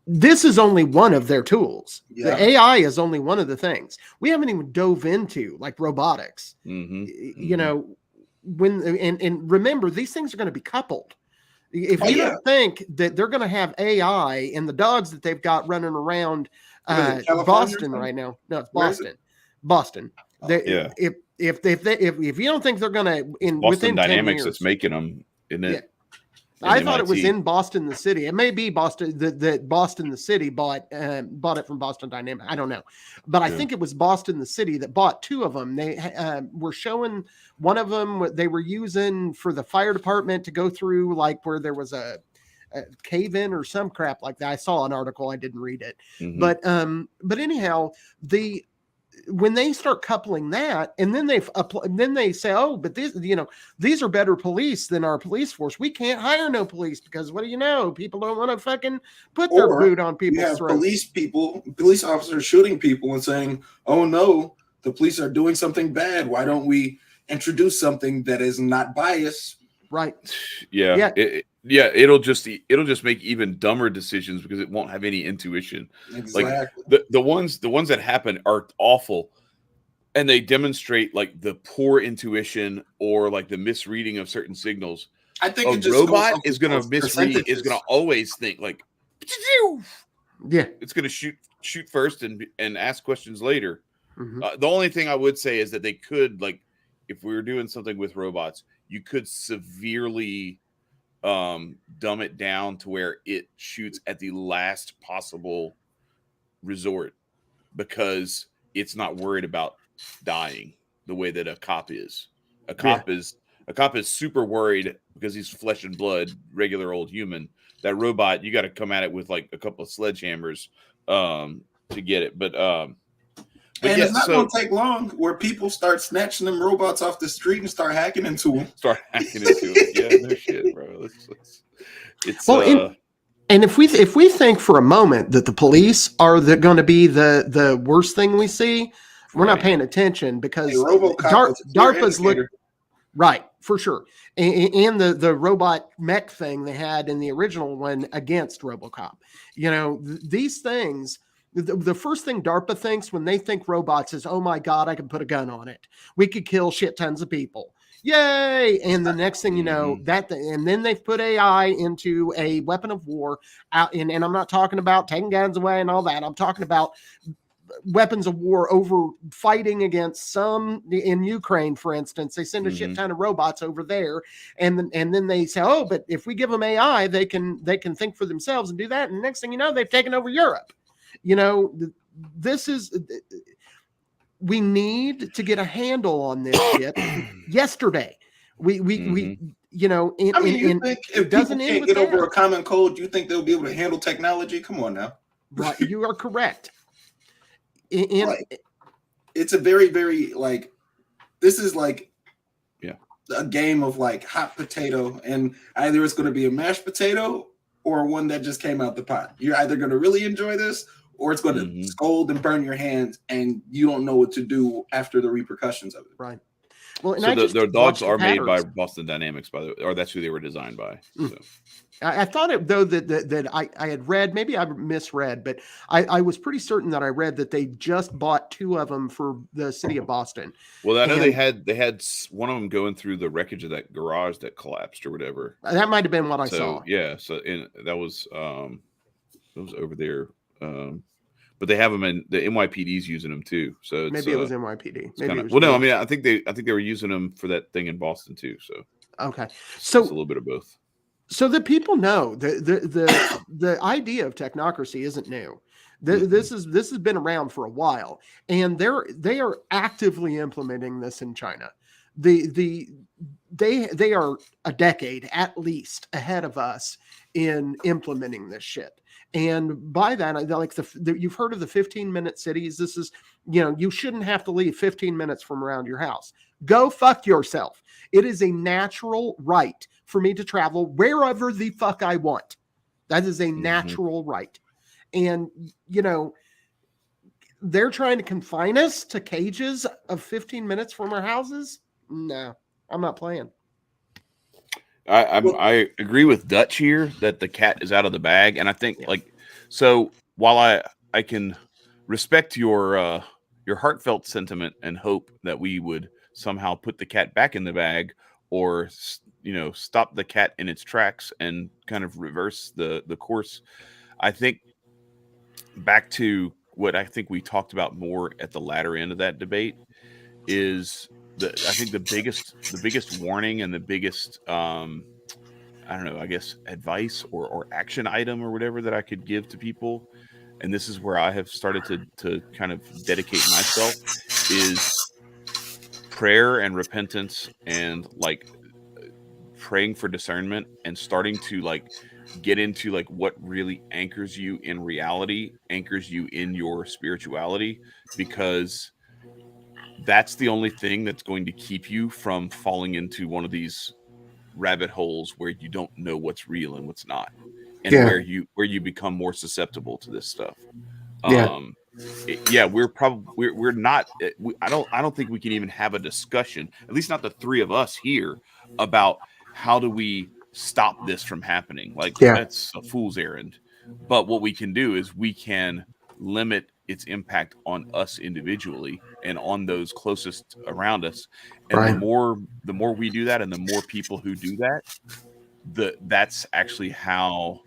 This is only one of their tools. Yeah. The AI is only one of the things. We haven't even dove into like robotics. You know, when and remember, these things are going to be coupled. If you don't think that they're going to have AI and the dogs that they've got running around Boston right now, no, it's Boston. Boston. Yeah. If you don't think they're going to Boston within 10 Dynamics years, that's making them, isn't it? Yeah. I thought it was MIT. in Boston, the city. It may be Boston, that Boston, the city bought it from Boston Dynamics. I don't know, but I think it was Boston, the city, that bought 2 of them. They were showing one of them what they were using for the fire department to go through, like where there was a cave in or some crap like that. I saw an article. I didn't read it, but anyhow, when they start coupling that, and then they say, oh, but these are better police than our police force. We can't hire no police because what do you know? People don't want to fucking put their boot on people's throats. Police officers shooting people and saying, oh no, the police are doing something bad. Why don't we introduce something that is not biased? Right. Yeah. It'll just make even dumber decisions because it won't have any intuition. Exactly. Like the ones that happen are awful, and they demonstrate like the poor intuition or like the misreading of certain signals. I think a robot is going to misread, is going to always think like, yeah, it's going to shoot first and ask questions later. Mm-hmm. The only thing I would say is that they could, like, if we were doing something with robots, you could severely dumb it down to where it shoots at the last possible resort because it's not worried about dying the way that a cop is. A cop is super worried because he's flesh and blood, regular old human. That robot, you got to come at it with like a couple of sledgehammers to get it. But it's not going to take long where people start snatching them robots off the street and start hacking into them. Yeah, no shit, bro. It's and if we think for a moment that the police are going to be the worst thing we see, we're not paying attention because DARPA's look right for sure, and the robot mech thing they had in the original one against RoboCop. You know, these things. The first thing DARPA thinks when they think robots is, oh my God, I can put a gun on it. We could kill shit tons of people. Yay. And the next thing you know, and then they've put AI into a weapon of war out and I'm not talking about taking guns away and all that. I'm talking about weapons of war over fighting against some in Ukraine, for instance. They send a shit ton of robots over there. And then they say, oh, but if we give them AI, they can think for themselves and do that. And the next thing you know, they've taken over Europe. You know, we need to get a handle on this shit yesterday. We you know, you think if people can't get over a common code, you think they'll be able to handle technology? Come on now. Right. You are correct. It's a very, very like, this is like a game of like hot potato, and either it's going to be a mashed potato or one that just came out the pot. You're either going to really enjoy this or it's going to scold and burn your hands and you don't know what to do after the repercussions of it. Right. Well, and So I just the watched dogs the are made by patterns. Boston Dynamics, by the way, or that's who they were designed by. So. I thought it though that I had read, maybe I misread, but I was pretty certain that I read that they just bought 2 of them for the city of Boston. Well, I know they And had one of them going through the wreckage of that garage that collapsed or whatever. that might have been what I So saw. yeah, so that was over there. But they have them in the NYPD's using them too. So it's, Maybe it was NYPD. Maybe kinda, it was well, no, I me. mean, I think they were using them for that thing in Boston too. So Okay, it's a so little bit of both. so that people know the idea of technocracy isn't new. This has been around for a while, and they are actively implementing this in China. They are a decade at least ahead of us in implementing this shit. And by that, like you've heard of the 15-minute cities. This is, you shouldn't have to leave 15 minutes from around your house. Go fuck yourself. It is a natural right for me to travel wherever the fuck I want. That is a natural right. And, they're trying to confine us to cages of 15 minutes from our houses. No, I'm not playing. I agree with Dutch here that the cat is out of the bag, and I think so. While I can respect your heartfelt sentiment and hope that we would somehow put the cat back in the bag, or stop the cat in its tracks and kind of reverse the course, I think back to what I think we talked about more at the latter end of that debate is I think the biggest warning and the biggest I don't know, I guess advice or action item or whatever that I could give to people, and this is where I have started to kind of dedicate myself, is prayer and repentance, and praying for discernment, and starting to get into what really anchors you in reality, anchors you in your spirituality, because that's the only thing that's going to keep you from falling into one of these rabbit holes where you don't know what's real and what's not, and where you become more susceptible to this stuff. We're not. I don't think we can even have a discussion, at least not the three of us here, about how do we stop this from happening. That's a fool's errand. But what we can do is we can limit its impact on us individually and on those closest around us. And the more we do that, and the more people who do that, that's actually how.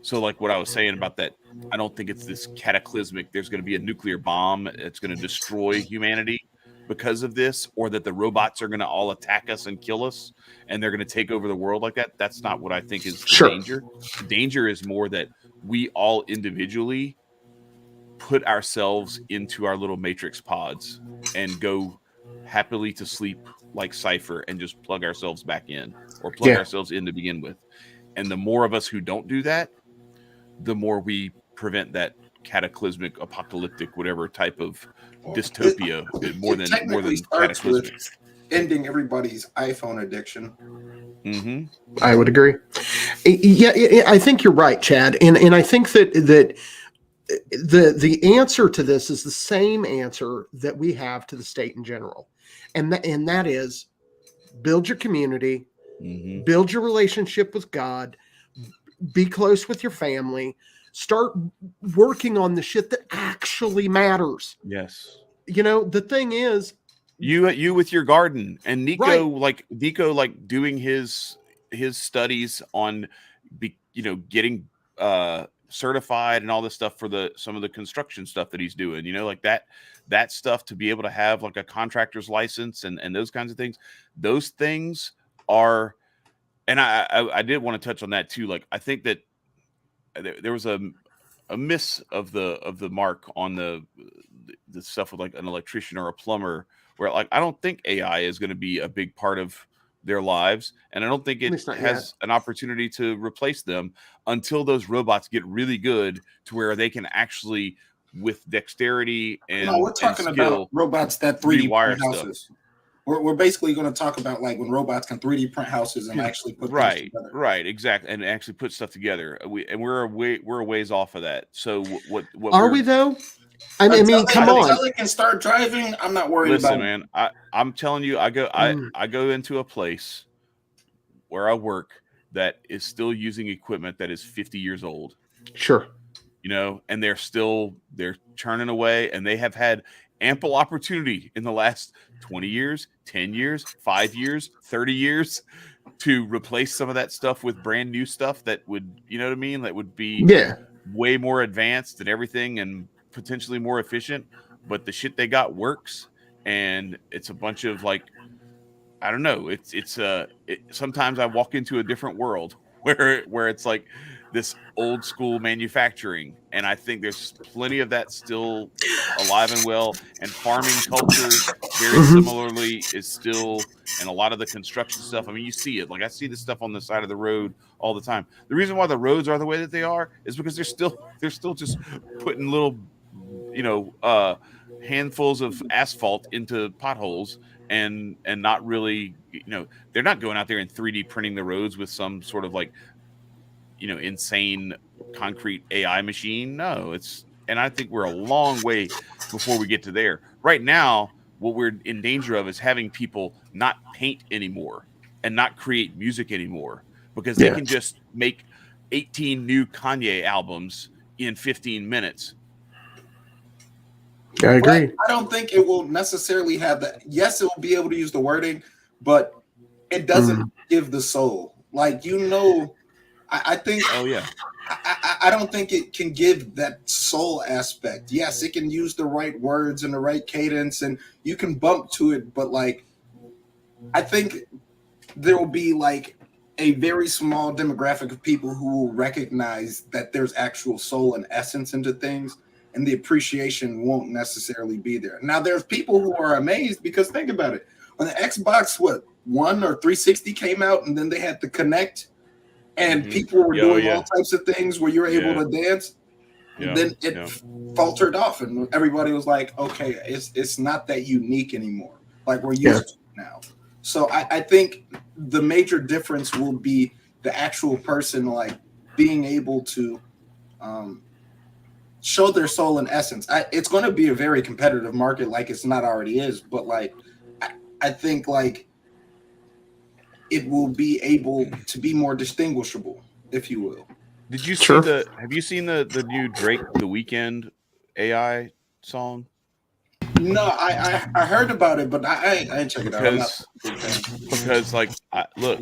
So what I was saying about that, I don't think it's this cataclysmic, there's going to be a nuclear bomb that's going to destroy humanity because of this, or that the robots are going to all attack us and kill us and they're going to take over the world like that. That's not what I think is the danger. The danger is more that we all individually put ourselves into our little matrix pods and go happily to sleep like Cypher and just plug ourselves back in, or plug ourselves in to begin with. And the more of us who don't do that, the more we prevent that cataclysmic, apocalyptic, whatever type of dystopia, more than cataclysmic. With ending everybody's iPhone addiction. I would agree. Yeah, I think you're right, Chad, and I think that the answer to this is the same answer that we have to the state in general, and that is build your community, build your relationship with God, be close with your family, start working on the shit that actually matters. Yes. The thing is, you with your garden, and Nicco doing his studies on getting certified and all this stuff for some of the construction stuff that he's doing, that stuff, to be able to have a contractor's license and those kinds of things. Those things are, and I did want to touch on that too. I think that there was a miss of the mark on the stuff with an electrician or a plumber, where I don't think AI is going to be a big part of their lives, and I don't think it has an opportunity to replace them until those robots get really good to where they can actually, with dexterity and we're talking about robots that 3D print houses. Stuff. We're basically going to talk about when robots can 3D print houses and actually put things together. Right, exactly, and actually put stuff together. We're a ways off of that. So what are we though? I mean, come on. Until it can start driving, I'm not worried about it. Listen, man, I'm telling you, I go into a place where I work that is still using equipment that is 50 years old. Sure. You know, and they're churning away, and they have had ample opportunity in the last 20 years, 10 years, 5 years, 30 years to replace some of that stuff with brand new stuff that would, you know what I mean? That would be way more advanced and everything and potentially more efficient. But the shit they got works, and it's a bunch of like, I don't know. Sometimes I walk into a different world where it's like this old school manufacturing, and I think there's plenty of that still alive and well. And farming culture, very similarly, is still, and a lot of the construction stuff. I mean, you see it. Like I see this stuff on the side of the road all the time. The reason why the roads are the way that they are is because they're still just putting little, handfuls of asphalt into potholes. And not really, they're not going out there and 3D printing the roads with some sort of like, insane concrete AI machine. No, and I think we're a long way before we get to there. Right now, what we're in danger of is having people not paint anymore and not create music anymore because they can just make 18 new Kanye albums in 15 minutes. I agree. But I don't think it will necessarily have that. Yes, it will be able to use the wording, but it doesn't give the soul. Like, I think. Oh yeah. I don't think it can give that soul aspect. Yes, it can use the right words and the right cadence, and you can bump to it. But like, I think there will be like a very small demographic of people who will recognize that there's actual soul and essence into things. And the appreciation won't necessarily be there. Now, there's people who are amazed because think about it. When the Xbox, 1 or 360 came out, and then they had to connect, and people were doing all types of things where you're able to dance, then it faltered off, and everybody was like, okay, it's not that unique anymore. Like we're used to it now. So I think the major difference will be the actual person like being able to show their soul and essence. It's going to be a very competitive market, like it's not already is, but like I think like it will be able to be more distinguishable, if you will. Did you see have you seen the new Drake The Weeknd AI song? No, I heard about it, but I didn't check it out. Because like look,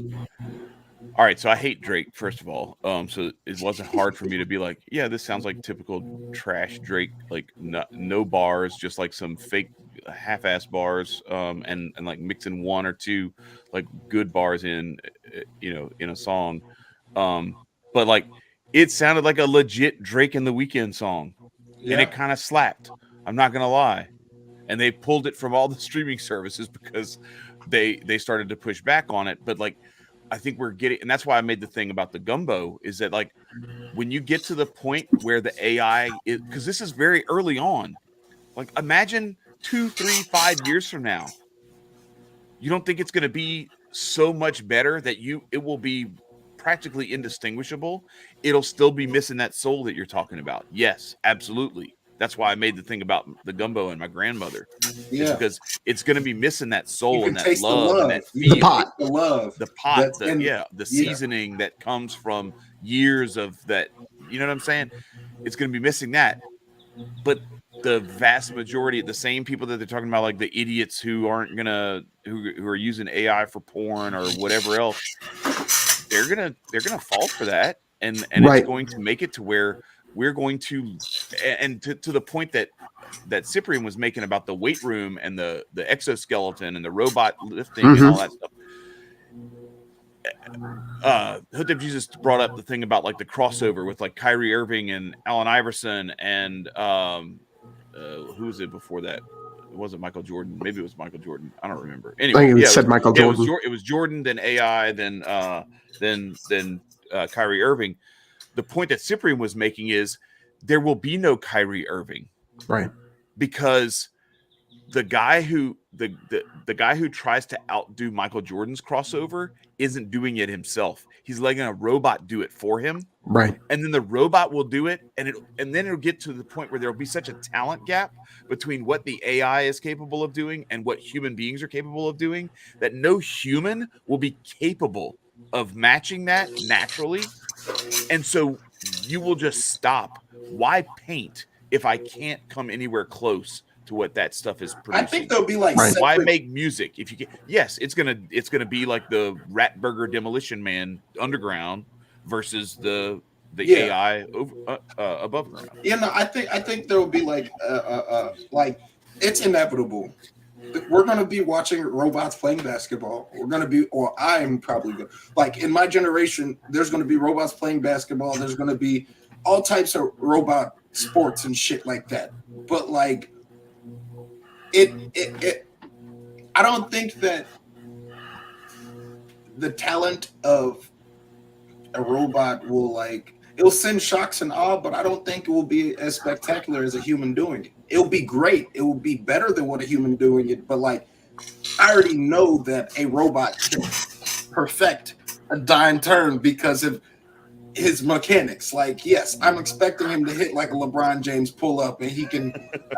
all right, so I hate Drake, first of all. So it wasn't hard for me to be like, yeah, this sounds like typical trash Drake, like no bars, just like some fake half-ass bars, and like mixing one or two like good bars in a song. But like it sounded like a legit Drake and The Weeknd song. Yeah. And it kind of slapped. I'm not gonna lie. And they pulled it from all the streaming services because they started to push back on it. But like I think we're getting, and that's why I made the thing about the gumbo, is that like when you get to the point where the AI is, because this is very early on, like imagine 2, 3, 5 years from now, you don't think it's going to be so much better that it will be practically indistinguishable. It'll still be missing that soul that you're talking about. Yes, absolutely. That's why I made the thing about the gumbo and my grandmother. Yeah, because it's going to be missing that soul and that love and that feel. The pot, the seasoning that comes from years of that. You know what I'm saying? It's going to be missing that. But the vast majority, the same people that they're talking about, like the idiots who aren't who are using AI for porn or whatever else, they're gonna fall for that, and it's going to make it to where we're going to, and to the point that Cyprian was making about the weight room and the exoskeleton and the robot lifting and all that stuff. Hotep Jesus brought up the thing about like the crossover with like Kyrie Irving and Allen Iverson and who was it before that? It wasn't Michael Jordan. Maybe it was Michael Jordan. I don't remember. Anyway, Michael Jordan. It was Jordan, then AI, then Kyrie Irving. The point that Cyprian was making is there will be no Kyrie Irving. Right. Because the guy who the guy who tries to outdo Michael Jordan's crossover isn't doing it himself. He's letting a robot do it for him. Right. And then the robot will do it, and then it'll get to the point where there'll be such a talent gap between what the AI is capable of doing and what human beings are capable of doing that no human will be capable of matching that naturally. And so you will just stop. Why paint if I can't come anywhere close to what that stuff is producing? I think there'll be like why make music if you can? Yes, it's gonna be like the Ratburger Demolition Man underground versus the AI above ground. Yeah, no, I think there will be like it's inevitable. We're going to be watching robots playing basketball. We're going to be, or I'm probably going to, like in my generation, there's going to be robots playing basketball. There's going to be all types of robot sports and shit like that. But like I don't think that the talent of a robot will like, it'll send shocks and awe, but I don't think it will be as spectacular as a human doing it. It'll be great. It will be better than what a human doing it. But like, I already know that a robot can perfect a dime turn because of his mechanics. Like, yes, I'm expecting him to hit like a LeBron James pull up, and he can.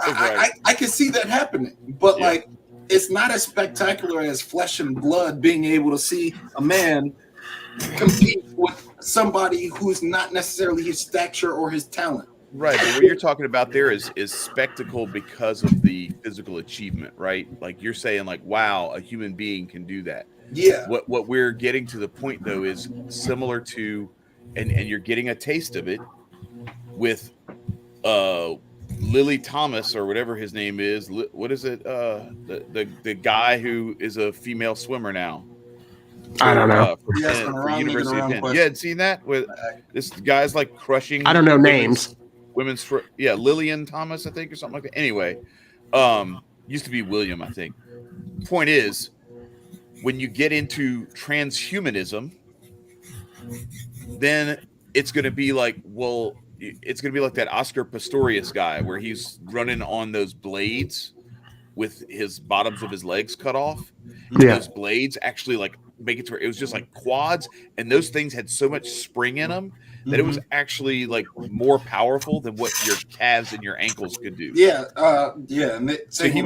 Right. I can see that happening, but like, it's not as spectacular as flesh and blood being able to see a man compete with somebody who's not necessarily his stature or his talent. Right, but what you're talking about there is spectacle because of the physical achievement, right? Like you're saying, like, wow, a human being can do that. Yeah. What we're getting to the point though is similar to, and you're getting a taste of it with Lily Thomas or whatever his name is. What is it? The guy who is a female swimmer now. I don't know. For University of Penn. You hadn't seen that? With this guy's like crushing. I don't know names. Women's for Lillian Thomas, I think, or something like that. Anyway, used to be William, I think. Point is, when you get into transhumanism, then it's going to be like, well, it's going to be like that Oscar Pistorius guy where he's running on those blades with his bottoms of his legs cut off. Yeah. Those blades actually like make it to where it was just like quads, and those things had so much spring in them that it was actually like more powerful than what your calves and your ankles could do. Yeah, And so he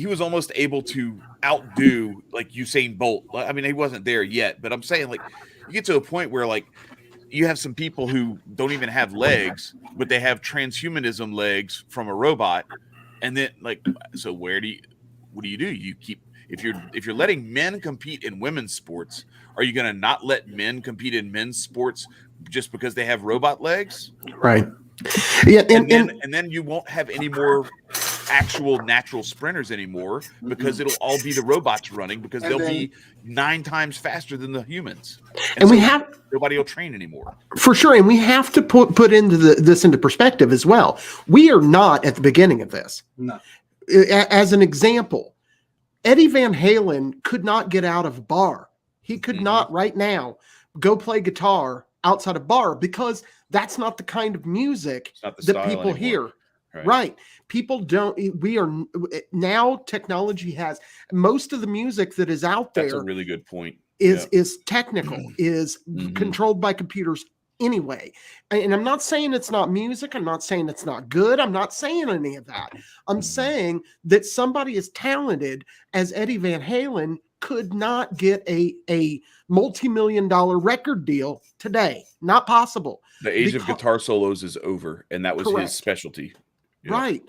was almost able to outdo like Usain Bolt. I mean, he wasn't there yet, but I'm saying like you get to a point where like you have some people who don't even have legs, but they have transhumanism legs from a robot, and then like, so what do you do? You keep if you're letting men compete in women's sports, are you going to not let men compete in men's sports just because they have robot legs? Right. Yeah. And then you won't have any more actual natural sprinters anymore because it'll all be the robots running because they'll be 9 times faster than the humans. And so nobody will train anymore. For sure. And we have to put into this into perspective as well. We are not at the beginning of this. No. As an example, Eddie Van Halen could not get out of a bar. He could not right now go play guitar outside a bar because that's not the kind of music that people anymore. Hear. Right. People don't. We are now. Technology has most of the music that is out there. That's a really good point. Is technical, is controlled by computers anyway. And I'm not saying it's not music. I'm not saying it's not good. I'm not saying any of that. I'm saying that somebody as talented as Eddie Van Halen could not get a multi-million-dollar record deal today. Not possible. The age of guitar solos is over, and that was his specialty. Yeah. Right.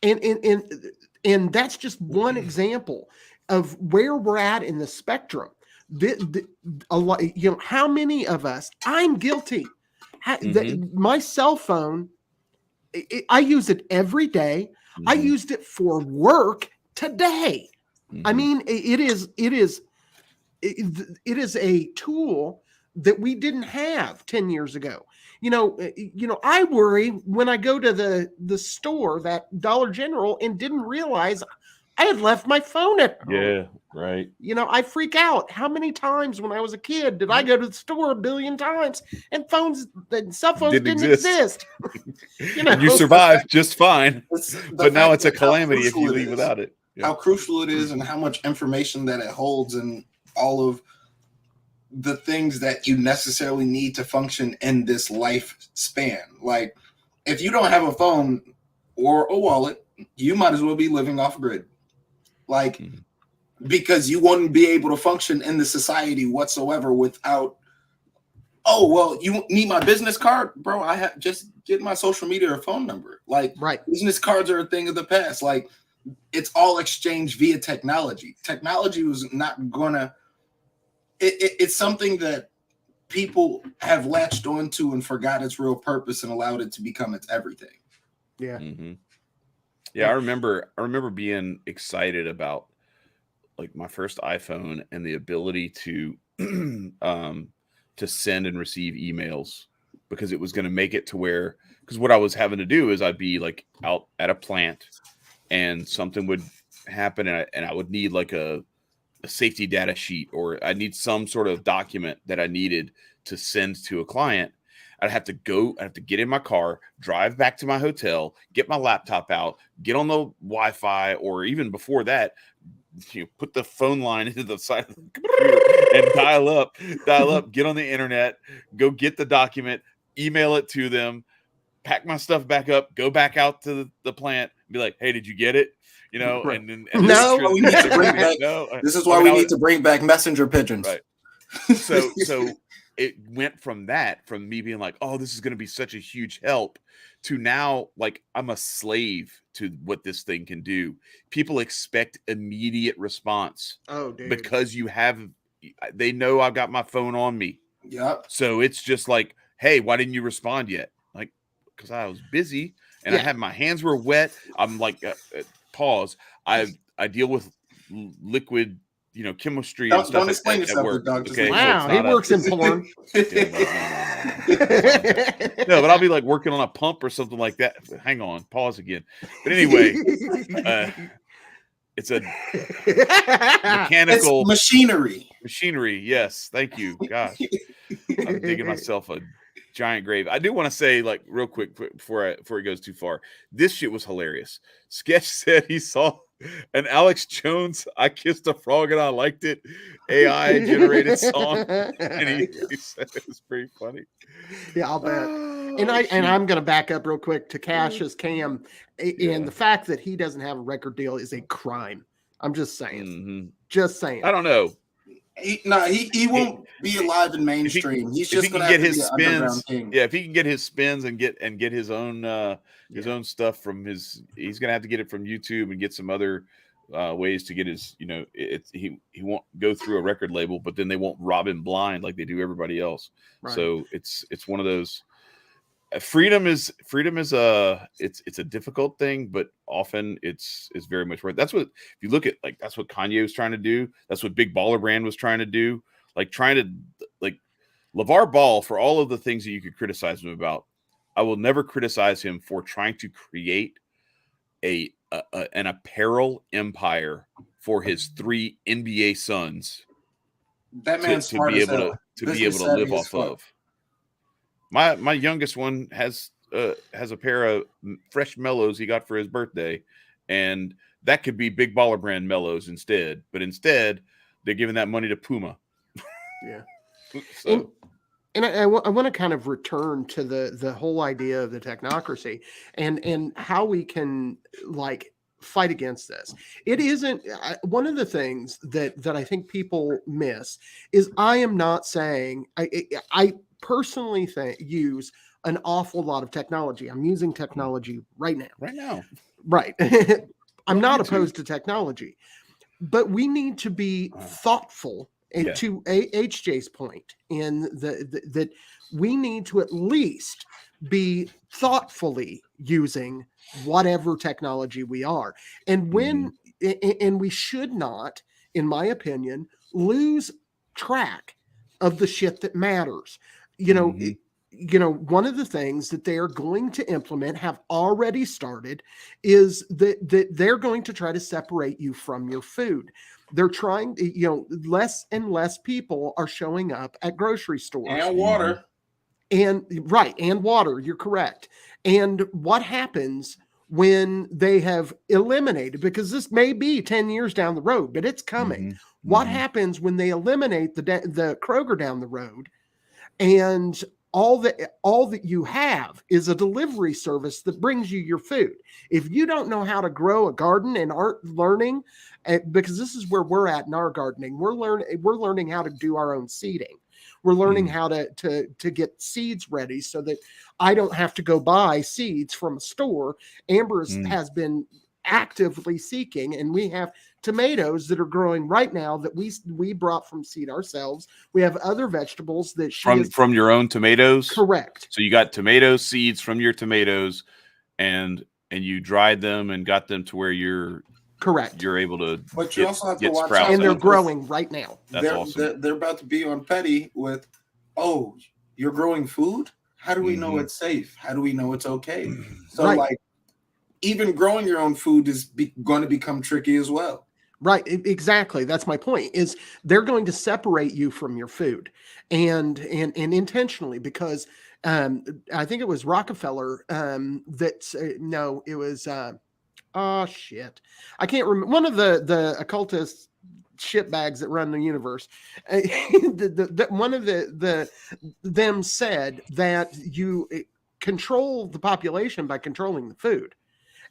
And that's just one example of where we're at in the spectrum. A lot, how many of us, I'm guilty. My cell phone, I use it every day. I used it for work today. I mean, it is a tool that we didn't have 10 years ago. I worry when I go to the store, that Dollar General, and didn't realize I had left my phone at home. Yeah, right. You know, I freak out. How many times when I was a kid did I go to the store a billion times and cell phones didn't exist? You know, and you survived just fine. But now it's a fact that how calamity if you crucial it leave is. without it. Yeah. How crucial it is and how much information that it holds and all of the things that you necessarily need to function in this life span. Like, if you don't have a phone or a wallet, you might as well be living off grid. Like, because you wouldn't be able to function in the society whatsoever without, oh, well, you need my business card? Bro, I have just get my social media or phone number. Like, right. Business cards are a thing of the past. Like, it's all exchanged via technology. Technology was not gonna, it's something that people have latched onto and forgot its real purpose and allowed it to become its everything. Yeah. Mm-hmm. Yeah, I remember being excited about like my first iPhone and the ability to send and receive emails, because it was going to make it to where, because what I was having to do is I'd be like out at a plant and something would happen and I would need like a safety data sheet, or I need some sort of document that I needed to send to a client. I'd have to get in my car, drive back to my hotel, get my laptop out, get on the Wi-Fi, or even before that, you know, put the phone line into the side of the computer and dial up, get on the internet, go get the document, email it to them, pack my stuff back up, go back out to the plant, be like, hey, did you get it? You know, right. and then no, sure we need to bring back, this is why we need to bring back messenger pigeons. Right. So it went from me being like, oh, this is going to be such a huge help, to now, like, I'm a slave to what this thing can do. People expect immediate response. Oh, dude. Because they know I've got my phone on me. Yep. So it's just like, hey, why didn't you respond yet? Like, because I was busy and I had my hands were wet. I'm like, pause. I deal with liquid, you know, chemistry and stuff at work. Okay, wow, he works in porn. No, but I'll be like working on a pump or something like that. Hang on, pause again. But anyway, it's a mechanical machinery. Yes, thank you. Gosh, I'm digging myself a giant grave. I do want to say, like, real quick before it goes too far, this shit was hilarious. Sketch said he saw an Alex Jones "I Kissed a Frog and I Liked It" AI generated song, and he said it was pretty funny. Yeah, I'll bet. And I'm going to back up real quick to Cash's Cam, and the fact that he doesn't have a record deal is a crime. I'm just saying. Mm-hmm. Just saying. I don't know. He won't be alive in mainstream. He's just going to get his spins. Yeah, if he can get his spins and get his own own stuff from he's going to have to get it from YouTube and get some other ways to get his. You know, he won't go through a record label, but then they won't rob him blind like they do everybody else. Right. So it's one of those. Freedom is it's a difficult thing, but often it's very much worth. That's what, if you look at, like, that's what Kanye was trying to do. That's what Big Baller Brand was trying to do. Like, LeVar Ball, for all of the things that you could criticize him about, I will never criticize him for trying to create an apparel empire for his 3 NBA sons. That man's to be able to live off of. My youngest one has a pair of fresh mellows he got for his birthday, and that could be Big Baller Brand mellows instead. But instead, they're giving that money to Puma. Yeah. So. And I want to kind of return to the whole idea of the technocracy and how we can, like, fight against this. It isn't one of the things that I think people miss is I am not saying I personally use an awful lot of technology. I'm using technology right now. Right. I'm not opposed to technology, but we need to be thoughtful. And to HJ's point, in that we need to at least be thoughtfully using whatever technology we are, and and we should not, in my opinion, lose track of the shit that matters. You know, one of the things that they are going to implement, have already started, is that they're going to try to separate you from your food. They're trying, less and less people are showing up at grocery stores. And water. And water, you're correct. And what happens when they have eliminated, because this may be 10 years down the road, but it's coming. What happens when they eliminate the Kroger down the road, and all that you have is a delivery service that brings you your food? If you don't know how to grow a garden and aren't learning, because this is where we're at in our gardening, we're learning how to do our own seeding. We're learning how to get seeds ready so that I don't have to go buy seeds from a store. Amber has been actively seeking, and we have tomatoes that are growing right now that we brought from seed ourselves. We have other vegetables that from your own tomatoes. Correct. So you got tomato seeds from your tomatoes, and you dried them and got them to where you're correct. You're able to, but you also have to watch sprouts, out. And they're growing right now. That's awesome. They're about to be on petty with, oh, you're growing food? How do we know it's safe? How do we know it's okay? So like, even growing your own food is going to become tricky as well. Right. Exactly. That's my point, is they're going to separate you from your food, and intentionally, because I think it was Rockefeller no, it was oh shit, I can't remember, one of the occultist shitbags that run the universe. One of them said that you control the population by controlling the food,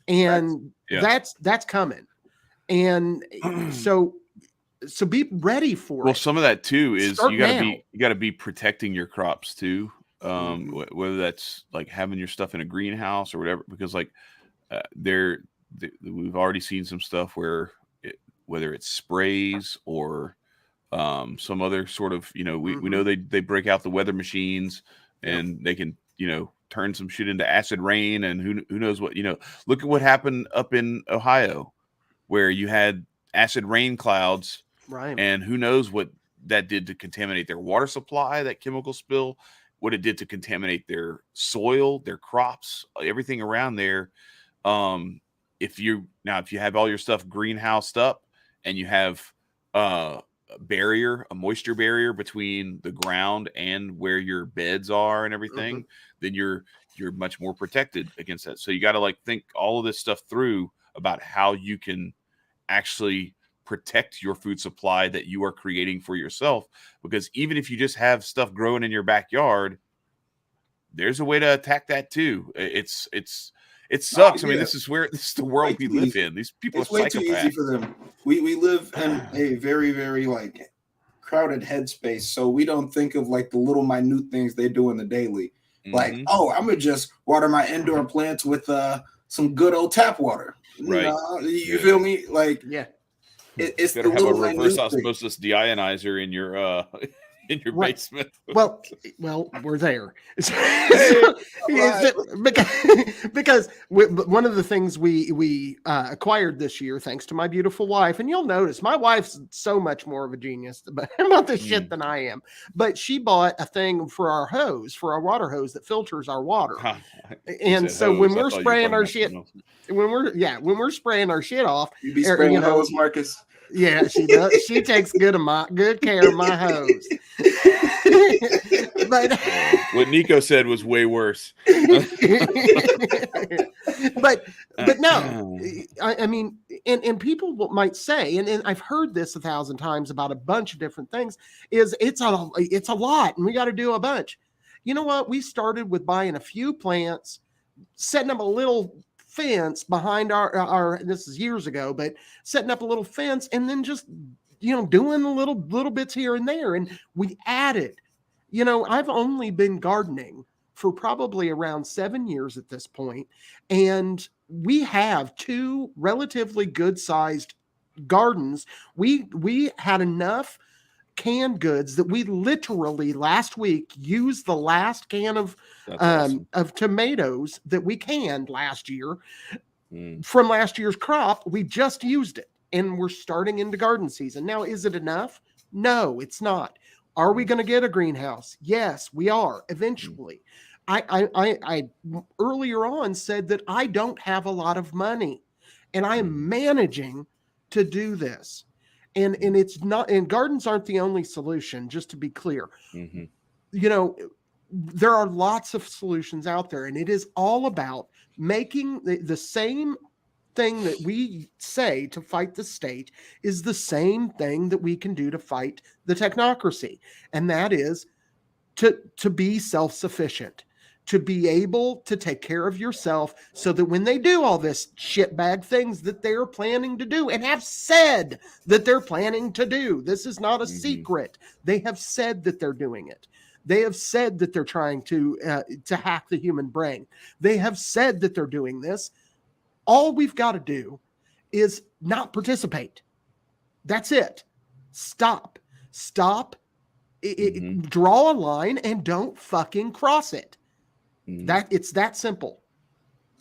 and that's coming. And so be ready for it. Well, some of that too is Start you got to be protecting your crops too. Whether that's like having your stuff in a greenhouse or whatever, because like we've already seen some stuff where whether it's sprays or some other sort of, we know they break out the weather machines and they can, turn some shit into acid rain, and who knows what, look at what happened up in Ohio, where you had acid rain clouds, right? And who knows what that did to contaminate their water supply, that chemical spill, what it did to contaminate their soil, their crops, everything around there. If you have all your stuff greenhoused up and you have a moisture barrier between the ground and where your beds are and everything, then you're much more protected against that. So you got to think all of this stuff through about how you can actually protect your food supply that you are creating for yourself. Because even if you just have stuff growing in your backyard, there's a way to attack that too. It sucks. I mean, this is the world we live in. These people are psychopaths. It's way too easy for them. We live in a very, very crowded headspace, so we don't think of the little minute things they do in the daily. I'm gonna just water my indoor plants with some good old tap water. Right. You feel me? It's better have a reverse osmosis deionizer in your basement. Well, we're there. Because one of the things we acquired this year, thanks to my beautiful wife, and you'll notice my wife's so much more of a genius about this shit than I am. But she bought a thing for our water hose that filters our water. And so when we're spraying our shit, when we're spraying our shit off, you be spraying hose, Marcus. Yeah, she does. She takes good care of my hose. But what Nicco said was way worse. but no, I mean, and people might say, and I've heard this 1,000 times about a bunch of different things, is it's a lot, and we got to do a bunch. You know what? We started with buying a few plants, setting up a little fence behind our this is years ago, but setting up a little fence, and then just doing the little bits here and there, and we added. I've only been gardening for probably around 7 years at this point, and we have 2 relatively good-sized gardens. We had enough canned goods that we literally last week used the last can of tomatoes that we canned last year from last year's crop. We just used it, and we're starting into garden season now. Is it enough? No, it's not. Are we going to get a greenhouse? Yes, we are eventually. I earlier on said that I don't have a lot of money, and I am managing to do this. And it's not, and gardens aren't the only solution, just to be clear. Mm-hmm. You know, there are lots of solutions out there, and it is all about making the same thing that we say to fight the state is the same thing that we can do to fight the technocracy. And that is to be self-sufficient, to be able to take care of yourself so that when they do all this shitbag things that they're planning to do and have said that they're planning to do, this is not a secret. They have said that they're doing it. They have said that they're trying to hack the human brain. They have said that they're doing this. All we've got to do is not participate. That's it. Stop. Draw a line and don't fucking cross it. It's that simple.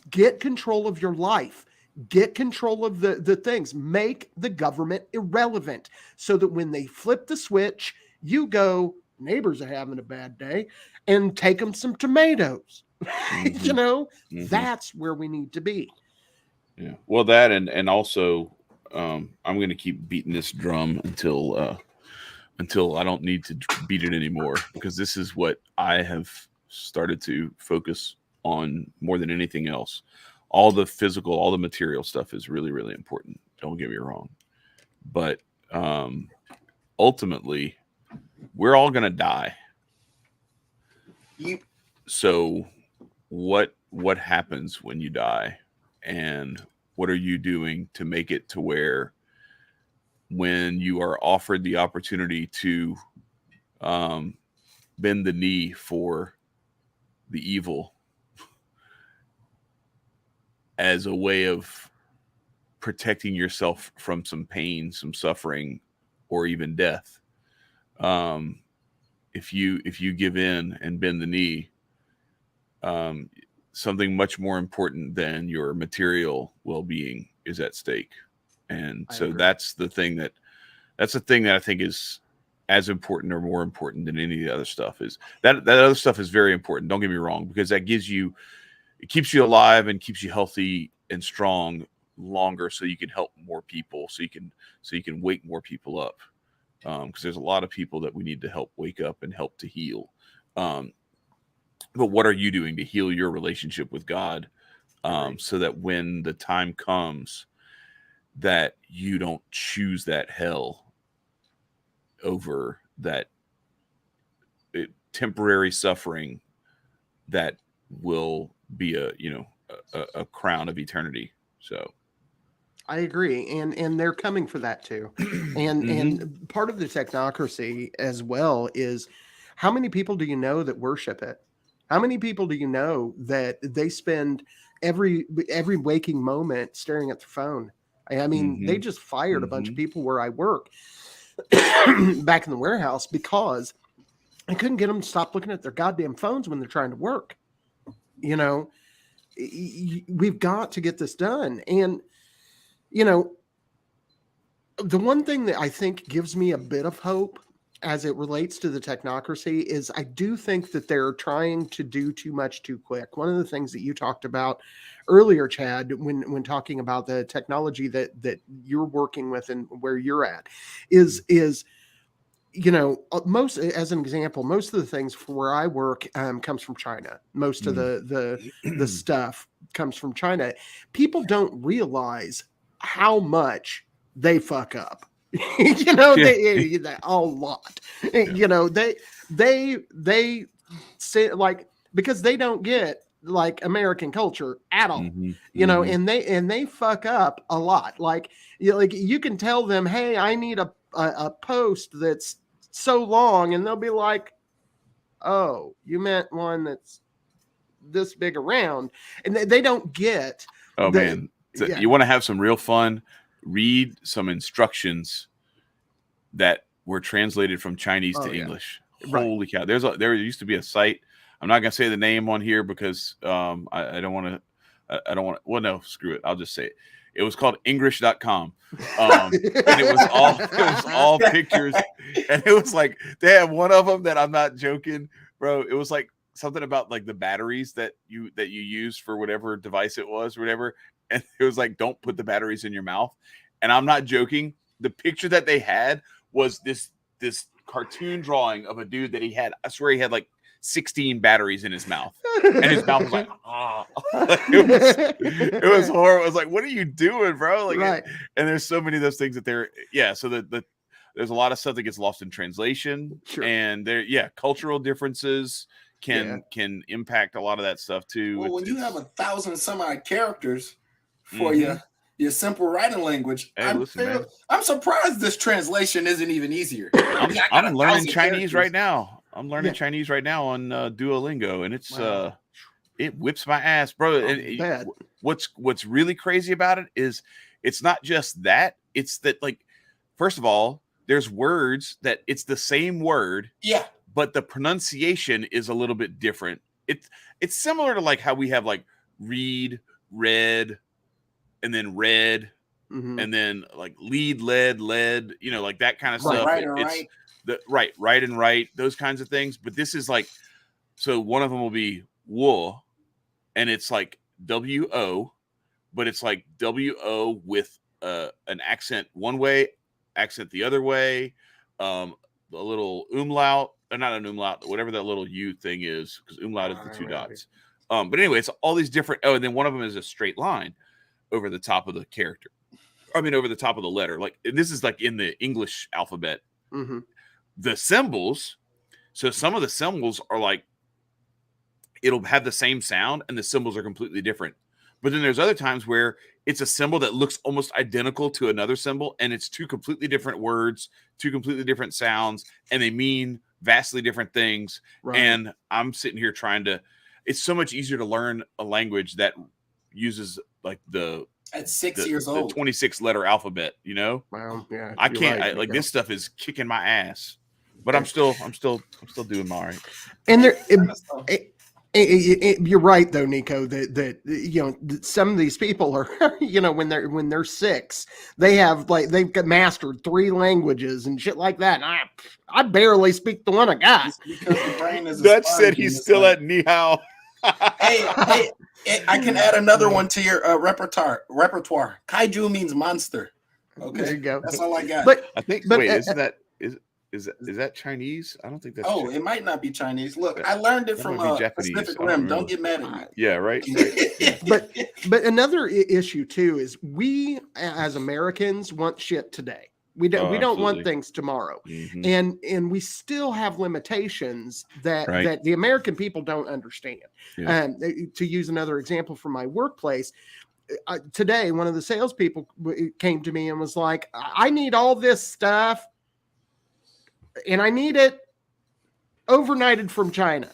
Get control of your life. Get control of the things. Make the government irrelevant so that when they flip the switch, you go, neighbors are having a bad day, and take them some tomatoes. You know, that's where we need to be. Yeah. Well, that and also I'm going to keep beating this drum until I don't need to beat it anymore, because this is what I have started to focus on more than anything else. All the physical, all the material stuff is really, really important. Don't get me wrong. But ultimately, we're all going to die. So what happens when you die? And what are you doing to make it to where when you are offered the opportunity to bend the knee for the evil as a way of protecting yourself from some pain, some suffering, or even death, if you give in and bend the knee, something much more important than your material well-being is at stake. And so that's the thing that I think is as important or more important than any of the other stuff. Is that other stuff is very important. Don't get me wrong, because that it keeps you alive and keeps you healthy and strong longer, so you can help more people, so you can wake more people up. Because there's a lot of people that we need to help wake up and help to heal. But what are you doing to heal your relationship with God, so that when the time comes, that you don't choose that hell over that temporary suffering that will be a crown of eternity. So I agree, and they're coming for that too. And part of the technocracy as well is, how many people do you know that worship it? How many people do you know that they spend every waking moment staring at their phone? I mean, they just fired a bunch of people where I work back in the warehouse because I couldn't get them to stop looking at their goddamn phones when they're trying to work. You know, we've got to get this done. And, you know, the one thing that I think gives me a bit of hope as it relates to the technocracy is I do think that they're trying to do too much too quick. One of the things that you talked about earlier, Chad, when talking about the technology that you're working with and where you're at is, you know, most, as an example, most of the things for where I work comes from China. Most of the stuff comes from China. People don't realize how much they fuck up. You know, they a lot. You know, they say, like, because they don't get like American culture at all. You know, and they fuck up a lot. Like you can tell them, hey, I need a post that's so long, and they'll be like, oh, you meant one that's this big around, and they don't get. Man, you want to have some real fun? Read some instructions that were translated from Chinese to English. Holy cow! There used to be a site. I'm not gonna say the name on here because I don't want to. Well, no, screw it. I'll just say it. It was called English.com. And it was all pictures. And it was like, they had one of them that I'm not joking, bro. It was like something about like the batteries that you use for whatever device it was or whatever. And it was like, don't put the batteries in your mouth. And I'm not joking. The picture that they had was this cartoon drawing of a dude that he had, I swear he had like 16 batteries in his mouth. And his mouth was like, ah. It was horrible. I was like, what are you doing, bro? Like, Right. And there's so many of those things that so there's a lot of stuff that gets lost in translation. Sure. And cultural differences can impact a lot of that stuff too. Well, when you have 1,000 some odd characters for your simple writing language, Hey, I'm surprised this translation isn't even easier. I'm learning Chinese right now. I'm learning Chinese right now on Duolingo, and it's it whips my ass, bro. And what's really crazy about it is it's not just that; it's that, like, first of all, there's words that it's the same word, but the pronunciation is a little bit different. It's similar to like how we have like read, read, and then red, and then like lead, led, like that kind of stuff. Right and right, those kinds of things. But this is like, so one of them will be wo, and it's like W-O, but it's like W-O with an accent one way, accent the other way, a little umlaut, or not an umlaut, whatever that little U thing is, because umlaut is the two dots. But anyway, it's all these different, and then one of them is a straight line over the top of the character. Over the top of the letter. Like, this is like in the English alphabet. The symbols, so some of the symbols are like, it'll have the same sound and the symbols are completely different. But then there's other times where it's a symbol that looks almost identical to another symbol, and it's two completely different words, two completely different sounds, and they mean vastly different things. Right. And I'm sitting here it's so much easier to learn a language that uses like at 6 years old, the 26 letter alphabet, Wow, yeah. I can't like this stuff is kicking my ass. But I'm still doing all right. And you're right though, Nicco, that some of these people are, when they're 6, they've got mastered 3 languages and shit like that. And I barely speak the one I got. Because the brain is Dutch said he's still at Ni Hao. Hey, I can add another one to your repertoire. Kaiju means monster. Okay, there you go. That's all I got. But I think is that Chinese? I don't think that's. Oh, it might not be Chinese. Look, I learned it from Pacific Rim. Don't get mad at me. Yeah, right. but another issue too is we as Americans want shit today. We don't want things tomorrow, and we still have limitations that the American people don't understand. Yeah. To use another example from my workplace. Today, one of the salespeople came to me and was like, "I need all this stuff, and I need it overnighted from China."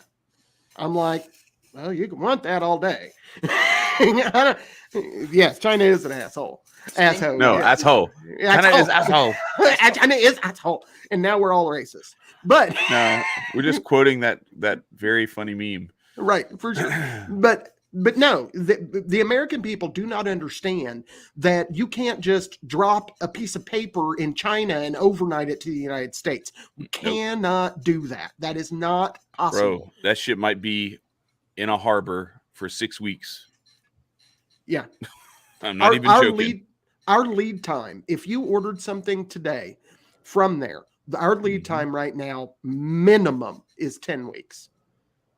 I'm like, "Well, you can want that all day." Yes, China is an asshole. Asshole. No, yeah. asshole. China is asshole. China is asshole. And now we're all racist. But no, we're just quoting that very funny meme. Right, for sure. But no, the American people do not understand that you can't just drop a piece of paper in China and overnight it to the United States. We cannot do that. That is not possible. Bro, that shit might be in a harbor for 6 weeks. Yeah. I'm not even joking. Our lead time, if you ordered something today from there, our lead time right now, minimum is 10 weeks.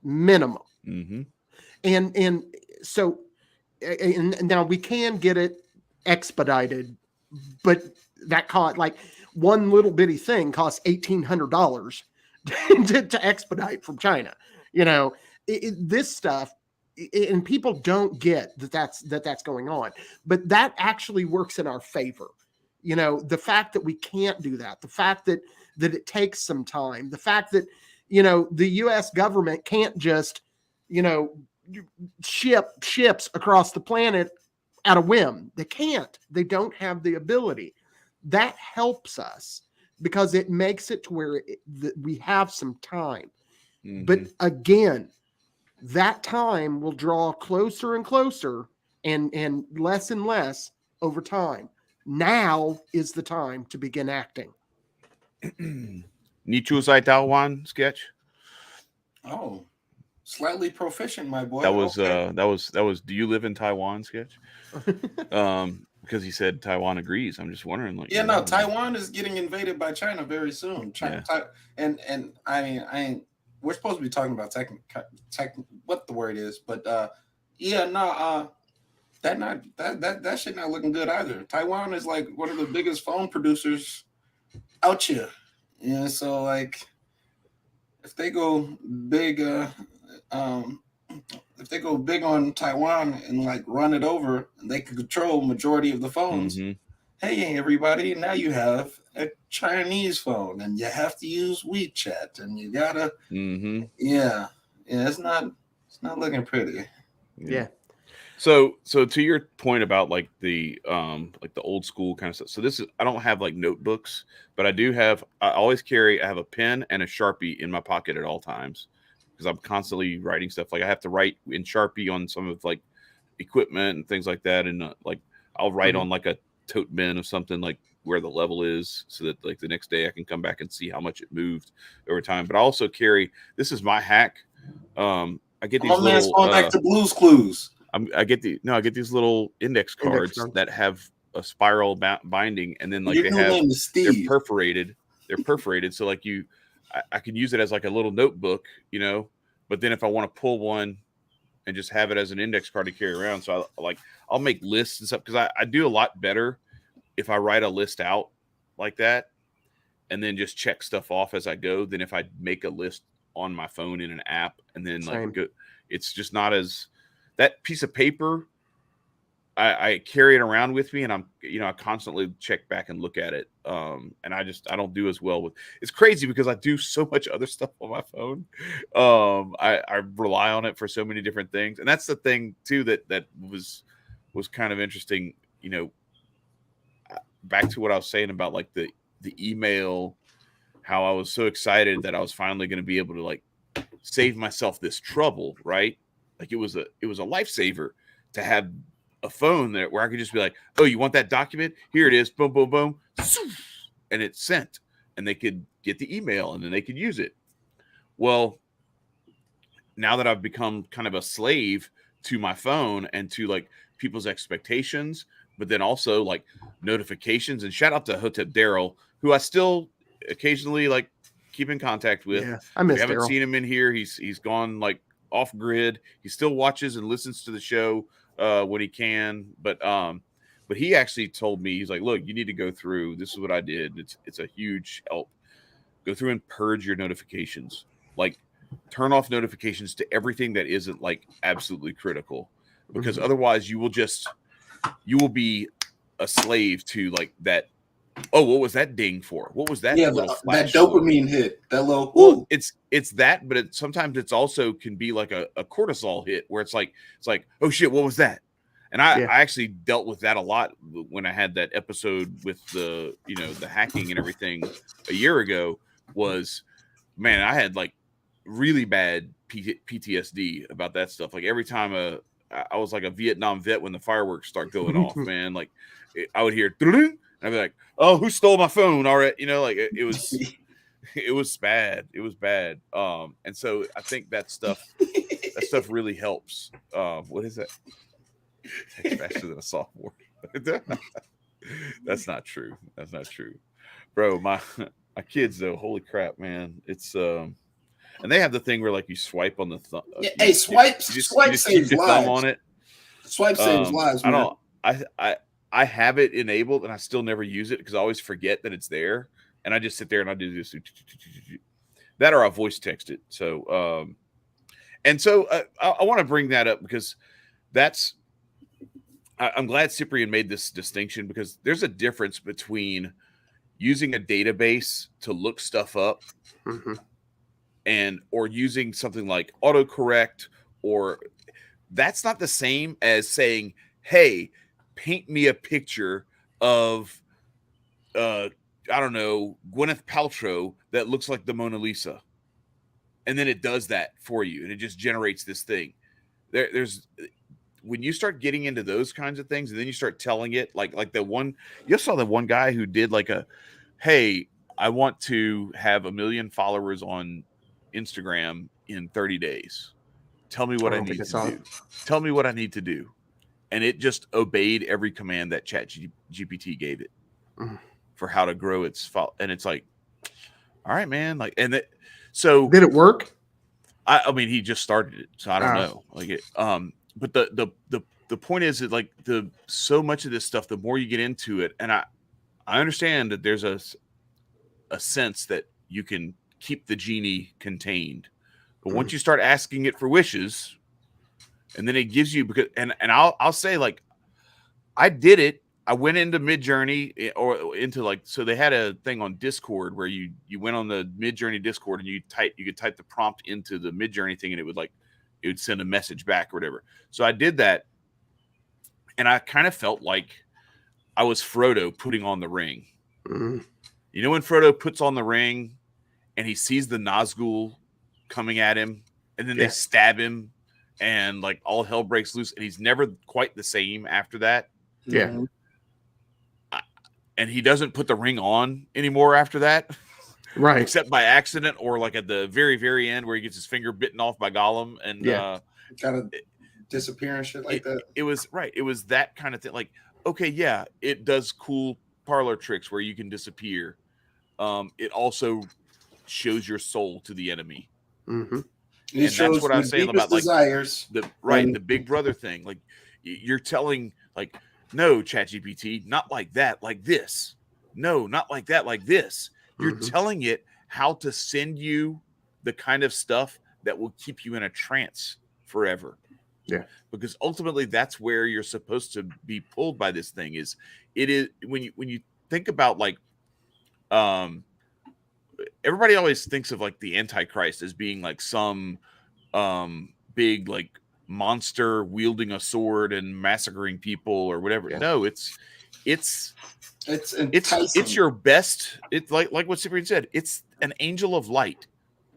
Minimum. And so now we can get it expedited, but that cost, like, one little bitty thing costs $1,800 to expedite from China. This stuff, and people don't get that's going on, but that actually works in our favor. The fact that we can't do that, the fact that it takes some time, the fact that the U.S. government can't just ship ships across the planet at a whim. They can't. They don't have the ability. That helps us because it makes it to where we have some time. But again, that time will draw closer and closer and less over time. Now is the time to begin acting. Nicco Taiwan sketch. Oh, slightly proficient, my boy. That was Okay. that was do you live in Taiwan sketch? Because he said Taiwan agrees. I'm just wondering, like, Yeah, no, Taiwan is getting invaded by China very soon. China, and I mean, we're supposed to be talking about tech, what the word is, but yeah, no, that shit not looking good either. Taiwan is like one of the biggest phone producers out here. Yeah, so like if they go big, if they go big on Taiwan and like run it over, and they can control majority of the phones. Mm-hmm. Hey everybody, now you have a Chinese phone, and you have to use WeChat, and you gotta, yeah, it's not looking pretty. Yeah. So to your point about like the old school kind of stuff. So this is, I don't have like notebooks, but I always carry, I have a pen and a Sharpie in my pocket at all times because I'm constantly writing stuff. Like I have to write in Sharpie on some of like equipment and things like that. And like, I'll write on like a tote bin of something, like where the level is, so that like the next day I can come back and see how much it moved over time. But I also carry, this is my hack. I get these My man's little, going back to Blue's Clues. I get these little index cards that have a spiral binding, and then like they're perforated. They're perforated, so like I can use it as like a little notebook, you know. But then if I want to pull one and just have it as an index card to carry around, so I'll make lists and stuff, because I do a lot better if I write a list out like that and then just check stuff off as I go than if I make a list on my phone in an app and then like go. It's just not as, that piece of paper, I carry it around with me, and I constantly check back and look at it. And I don't do as well with, it's crazy because I do so much other stuff on my phone. I rely on it for so many different things. And that's the thing too, that was kind of interesting, you know, back to what I was saying about like the email, how I was so excited that I was finally going to be able to like save myself this trouble, right? Like it was a lifesaver to have a phone there where I could just be like, oh, you want that document? Here it is. Boom, boom, boom. And it's sent, and they could get the email and then they could use it. Well, now that I've become kind of a slave to my phone and to like people's expectations, but then also like notifications, and shout out to Hotep Daryl, who I still occasionally like keep in contact with. Yeah, I miss We haven't Daryl. seen him in here. He's gone like off grid. He still watches and listens to the show when he can, but he actually told me, he's like, look, you need to go through, this is what I did, it's a huge help, go through and purge your notifications, like turn off notifications to everything that isn't like absolutely critical, because otherwise you will be a slave to like that. Oh, what was that ding for? What was that? Yeah, that dopamine hit, that little. Well, it's that, but sometimes it's also can be like a cortisol hit where it's like, oh shit, what was that? And I actually dealt with that a lot when I had that episode with the hacking and everything a year ago. Was, man, I had like really bad PTSD about that stuff. Like every time I was like a Vietnam vet when the fireworks start going off, man. Like I would hear. And I'd be like, oh, who stole my phone? All right. Like it was bad. It was bad. And so I think that stuff really helps. What is that? Text faster than a sophomore. That's not true. That's not true. Bro, my kids though, holy crap, man. It's and they have the thing where like you swipe on the thumb. Hey, swipe saves lives. Thumb on it. Swipe saves lives, man. I have it enabled, and I still never use it because I always forget that it's there, and I just sit there and I do this, that or I voice text it. So, I want to bring that up because I'm glad Cyprian made this distinction, because there's a difference between using a database to look stuff up or using something like autocorrect, or that's not the same as saying, hey, paint me a picture of, I don't know, Gwyneth Paltrow that looks like the Mona Lisa. And then it does that for you, and it just generates this thing. when you start getting into those kinds of things, and then you start telling it like the one you saw the one guy who did like hey, I want to have 1 million followers on Instagram in 30 days. Tell me what I need to do. Tell me what I need to do. And it just obeyed every command that ChatGPT gave it for how to grow its and it's like, all right, man. Like, and that, so did it work? I mean, he just started it, so I don't know. Like it, but the point is that like so much of this stuff, the more you get into it, and I understand that there's a sense that you can keep the genie contained, but once you start asking it for wishes, and then it gives you and I'll say like I did it. I went into Midjourney or into like, so they had a thing on Discord where you went on the Midjourney Discord and you could type the prompt into the Midjourney thing and it would send a message back or whatever. So I did that, and I kind of felt like I was Frodo putting on the ring. Mm-hmm. You know when Frodo puts on the ring and he sees the Nazgul coming at him, and then they stab him, and like all hell breaks loose, and he's never quite the same after that. Yeah. Mhm. And he doesn't put the ring on anymore after that. Right. Except by accident, or like at the very, very end where he gets his finger bitten off by Gollum and kind of disappear and shit like that. It was right. It was that kind of thing. Like, okay, yeah, it does cool parlor tricks where you can disappear. It also shows your soul to the enemy. Mm-hmm. And that's what I was saying about like desires. The Big Brother thing. Like you're telling like, no, ChatGPT, not like that, like this. No, not like that, like this. You're telling it how to send you the kind of stuff that will keep you in a trance forever. Yeah. Because ultimately that's where you're supposed to be pulled by this thing. It is when you think about like everybody always thinks of like the Antichrist as being like some big like monster wielding a sword and massacring people or whatever. Yeah. No, it's your best. It's like what Cyprian said. It's an angel of light.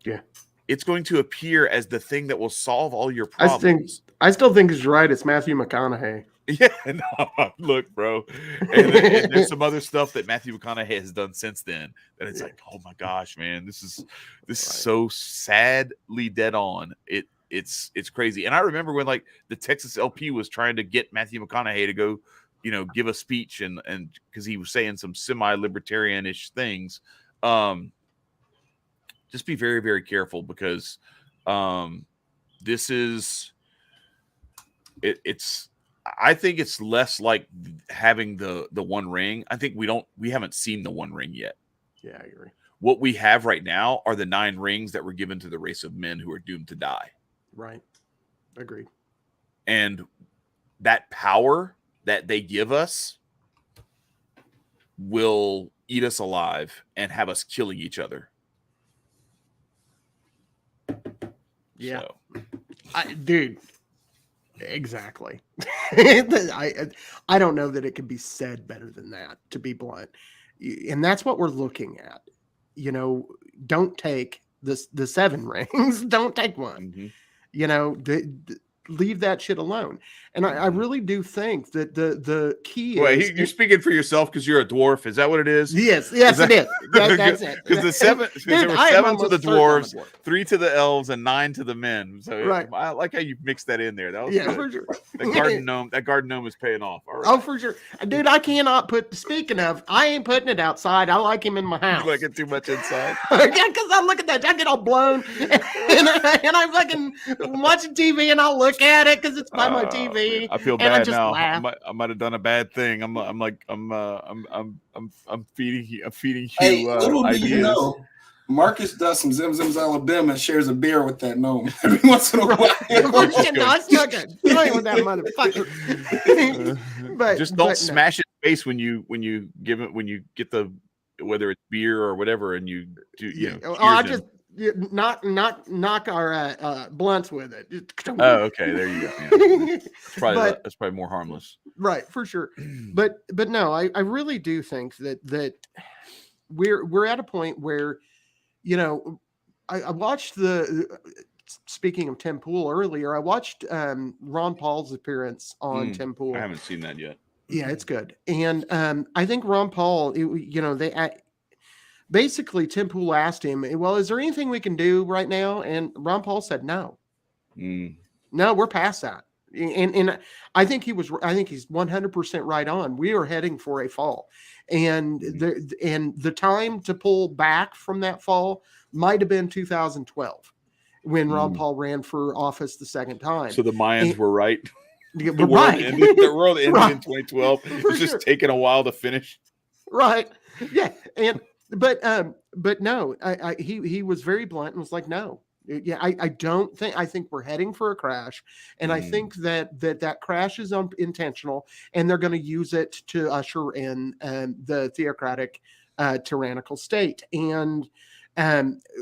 Yeah. It's going to appear as the thing that will solve all your problems. I still think it's right. It's Matthew McConaughey. Yeah, no, look, bro. And there's some other stuff that Matthew McConaughey has done since then that it's like, oh my gosh, man, this is so sadly dead on. It's crazy. And I remember when like the Texas LP was trying to get Matthew McConaughey to go, give a speech and because he was saying some semi-libertarian-ish things. Just be very, very careful because this is it's. I think it's less like having the One Ring. I think we haven't seen the One Ring yet. Yeah, I agree. What we have right now are the 9 rings that were given to the race of men who are doomed to die. Right. Agreed. And that power that they give us will eat us alive and have us killing each other. Yeah. So. Dude. Exactly. I don't know that it can be said better than that, to be blunt. And that's what we're looking at. Don't take the 7 rings. Don't take one. Mm-hmm. Leave that shit alone. And I really do think that the key is... Wait, you're speaking for yourself because you're a dwarf. Is that what it is? Yes, it is. That's it. Because there were 7 to the dwarves, 3 to the elves, and 9 to the men. So right. I like how you mixed that in there. That was good. For sure. That garden gnome is paying off. All right. Oh, for sure. Dude, I cannot speaking of, I ain't putting it outside. I like him in my house. You like it too much inside? Yeah, because I look at that, I get all blown, and I'm fucking watching TV, and I'll look at it because it's by my TV. I feel bad now. I might have done a bad thing. I'm feeding you hey, little ideas. Do you know, Marcus does some Zim Zim's Alabama and shares a beer with that gnome every once in a while. I snuck a joint with that motherfucker. But just don't smash it in the face when you get the, whether it's beer or whatever, and you do. I just knock our blunts with it. Oh, okay, there you go. Yeah. That's probably more harmless, right? For sure. But no, I really do think that we're at a point where, I watched speaking of Tim Pool earlier, I watched Ron Paul's appearance on Tim Pool. I haven't seen that yet. Yeah, it's good. And I think Ron Paul, basically Tim Pool asked him, well, is there anything we can do right now? And Ron Paul said, no. No, we're past that. And I think he's 100% right on. We are heading for a fall. And the time to pull back from that fall might have been 2012 when Ron Paul ran for office the second time. So the Mayans were right. The world ended in 2012. It's just taking a while to finish. Right. Yeah. But no, he was very blunt and was like, no. Yeah, I think we're heading for a crash. And I think that crash is intentional, and they're going to use it to usher in the theocratic, tyrannical state. And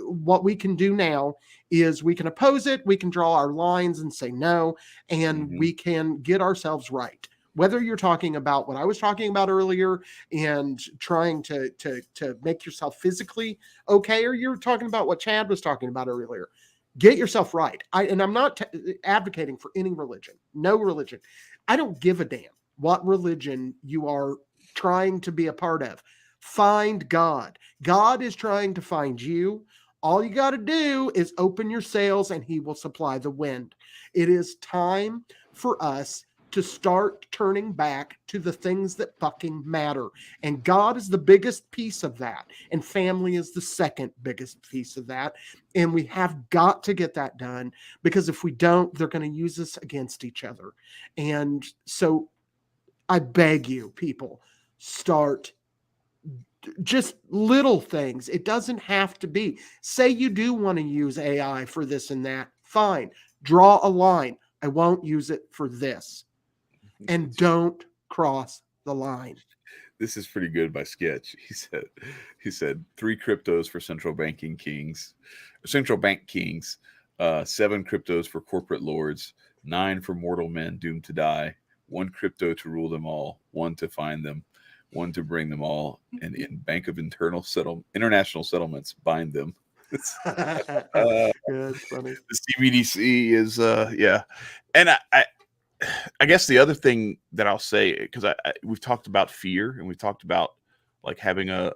what we can do now is we can oppose it. We can draw our lines and say no, and we can get ourselves right. Whether you're talking about what I was talking about earlier and trying to make yourself physically okay, or you're talking about what Chad was talking about earlier, get yourself right. I'm not advocating for any religion, no religion. I don't give a damn what religion you are trying to be a part of. Find God. God is trying to find you. All you got to do is open your sails and he will supply the wind. It is time for us to start turning back to the things that fucking matter. And God is the biggest piece of that. And family is the second biggest piece of that. And we have got to get that done, because if we don't, they're going to use us against each other. And so I beg you, people, start just little things. It doesn't have to be. Say you do want to use AI for this and that. Fine. Draw a line. I won't use it for this. And don't cross the line. This is pretty good by Sketch. He said 3 cryptos for central bank kings, 7 cryptos for corporate lords, 9 for mortal men doomed to die, 1 crypto to rule them all, 1 to find them, 1 to bring them all, and in Bank of International Settlements bind them. Yeah, it's funny. The CBDC is and I guess the other thing that I'll say, because we've talked about fear, and we've talked about like having a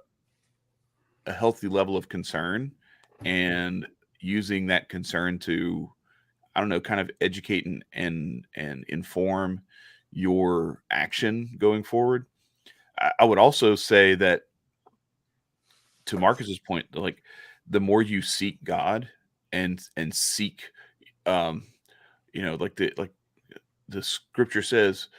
healthy level of concern and using that concern to, I don't know, kind of educate and inform your action going forward. I would also say that, to Marcus's point, like the more you seek God and seek, like the scripture says,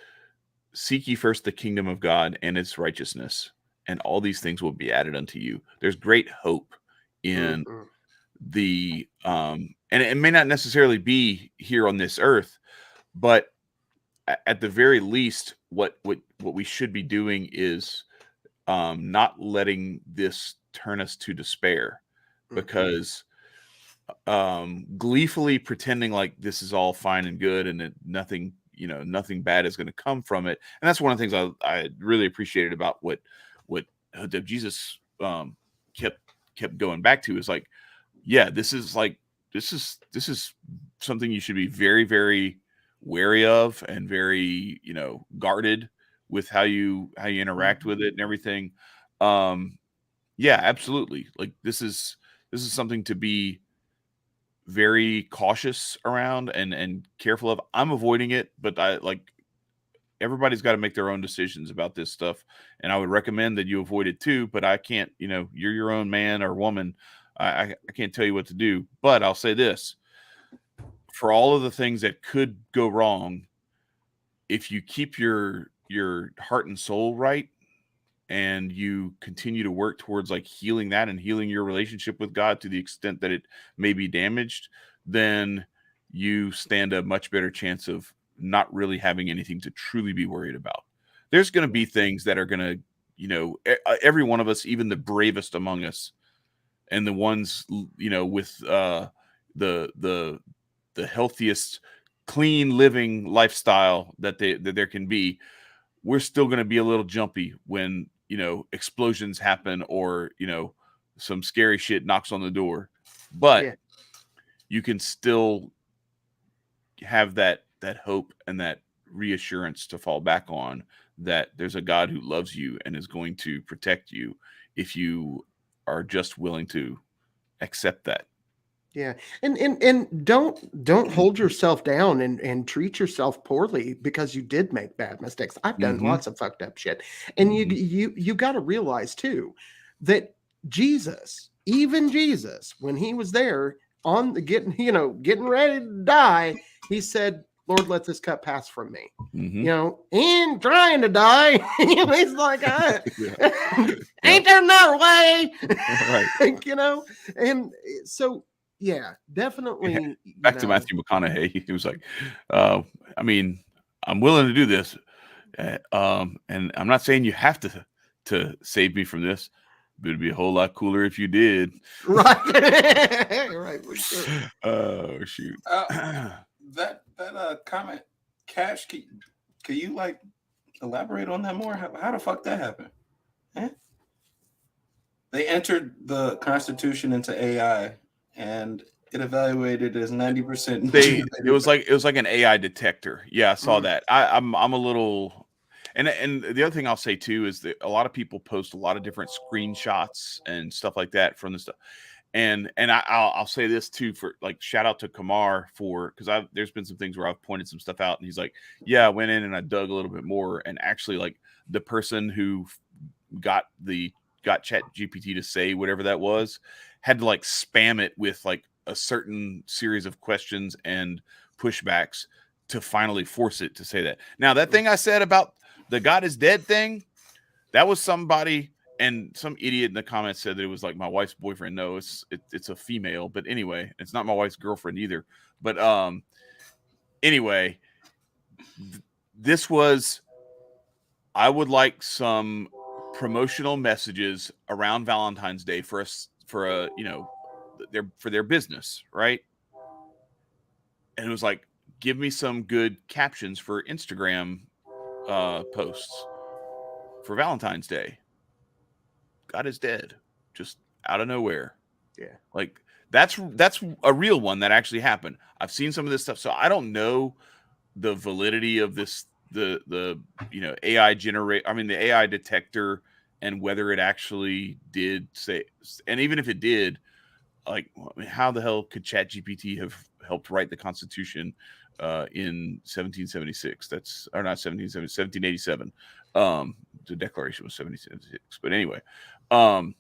seek ye first the kingdom of God and its righteousness, and all these things will be added unto you. There's great hope in the, and it may not necessarily be here on this earth, but at the very least, what we should be doing is not letting this turn us to despair, because gleefully pretending like this is all fine and good and that nothing bad is going to come from it. And that's one of the things I really appreciated about what Jesus kept going back to, is like, yeah, this is something you should be very, very wary of and very, guarded with how you interact with it and everything. Yeah, absolutely. Like this is something to be very cautious around and careful of. I'm avoiding it, but everybody's got to make their own decisions about this stuff. And I would recommend that you avoid it too, but I can't, you're your own man or woman. I can't tell you what to do, but I'll say this: for all of the things that could go wrong, if you keep your heart and soul right, and you continue to work towards like healing that and healing your relationship with God to the extent that it may be damaged, then you stand a much better chance of not really having anything to truly be worried about. There's going to be things that are going to, every one of us, even the bravest among us, and the ones, with the healthiest, clean living lifestyle that there can be, we're still going to be a little jumpy when, explosions happen or, some scary shit knocks on the door. But you can still have that hope and that reassurance to fall back on, that there's a God who loves you and is going to protect you if you are just willing to accept that. Yeah. And don't hold yourself down and treat yourself poorly because you did make bad mistakes. I've done lots of fucked up shit. And you got to realize too that Jesus, even Jesus, when he was there on the getting ready to die, he said, Lord, let this cup pass from me. And trying to die. He's like, ain't there another way? Right. And so yeah, definitely. Back to Matthew McConaughey. He was like, I mean, I'm willing to do this. And I'm not saying you have to save me from this, but it'd be a whole lot cooler if you did. Right. Right. For sure. Oh, shoot. That comment, Cash, can you like elaborate on that more? How the fuck that happened? They entered the Constitution into AI, and it evaluated as 90%. It was like an AI detector. Yeah, I saw that. I'm a little, and the other thing I'll say too is that a lot of people post a lot of different screenshots and stuff like that from the stuff. And I'll say this too, for like, shout out to Kamar because there's been some things where I've pointed some stuff out and he's like, yeah, I went in and I dug a little bit more, and actually like the person who got ChatGPT to say whatever that was had to like spam it with like a certain series of questions and pushbacks to finally force it to say that. Now, that thing I said about the God is dead thing, that was somebody, and some idiot in the comments said that it was like my wife's boyfriend. No, it's a female, but anyway, it's not my wife's girlfriend either. But anyway, this was, I would like some promotional messages around Valentine's Day for their business, right? And it was like, give me some good captions for Instagram posts for Valentine's Day. God is dead, just out of nowhere. Yeah, like that's a real one that actually happened. I've seen some of this stuff, so I don't know the validity of this, the AI the AI detector, and whether it actually did say, and even if it did, like, how the hell could ChatGPT have helped write the Constitution in 1776? That's, or not 1787. The Declaration was 1776. But anyway, I'm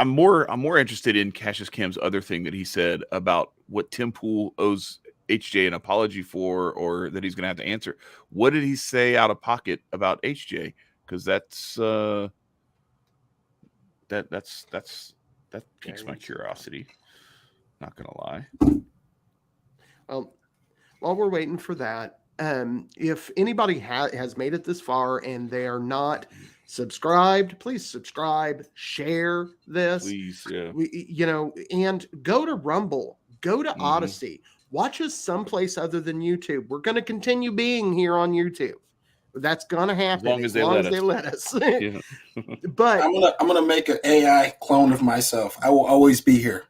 more interested in Cassius Cam's other thing that he said about what Tim Pool owes HJ an apology for, or that he's going to have to answer. What did he say out of pocket about HJ? Because that piques my curiosity. Not gonna lie. Well, while we're waiting for that, if anybody has made it this far and they are not subscribed, please subscribe, share this. Please, yeah. And go to Rumble, go to Odyssey, watch us someplace other than YouTube. We're going to continue being here on YouTube. That's going to happen as long as they let us. Yeah. But I'm gonna make an AI clone of myself. I will always be here.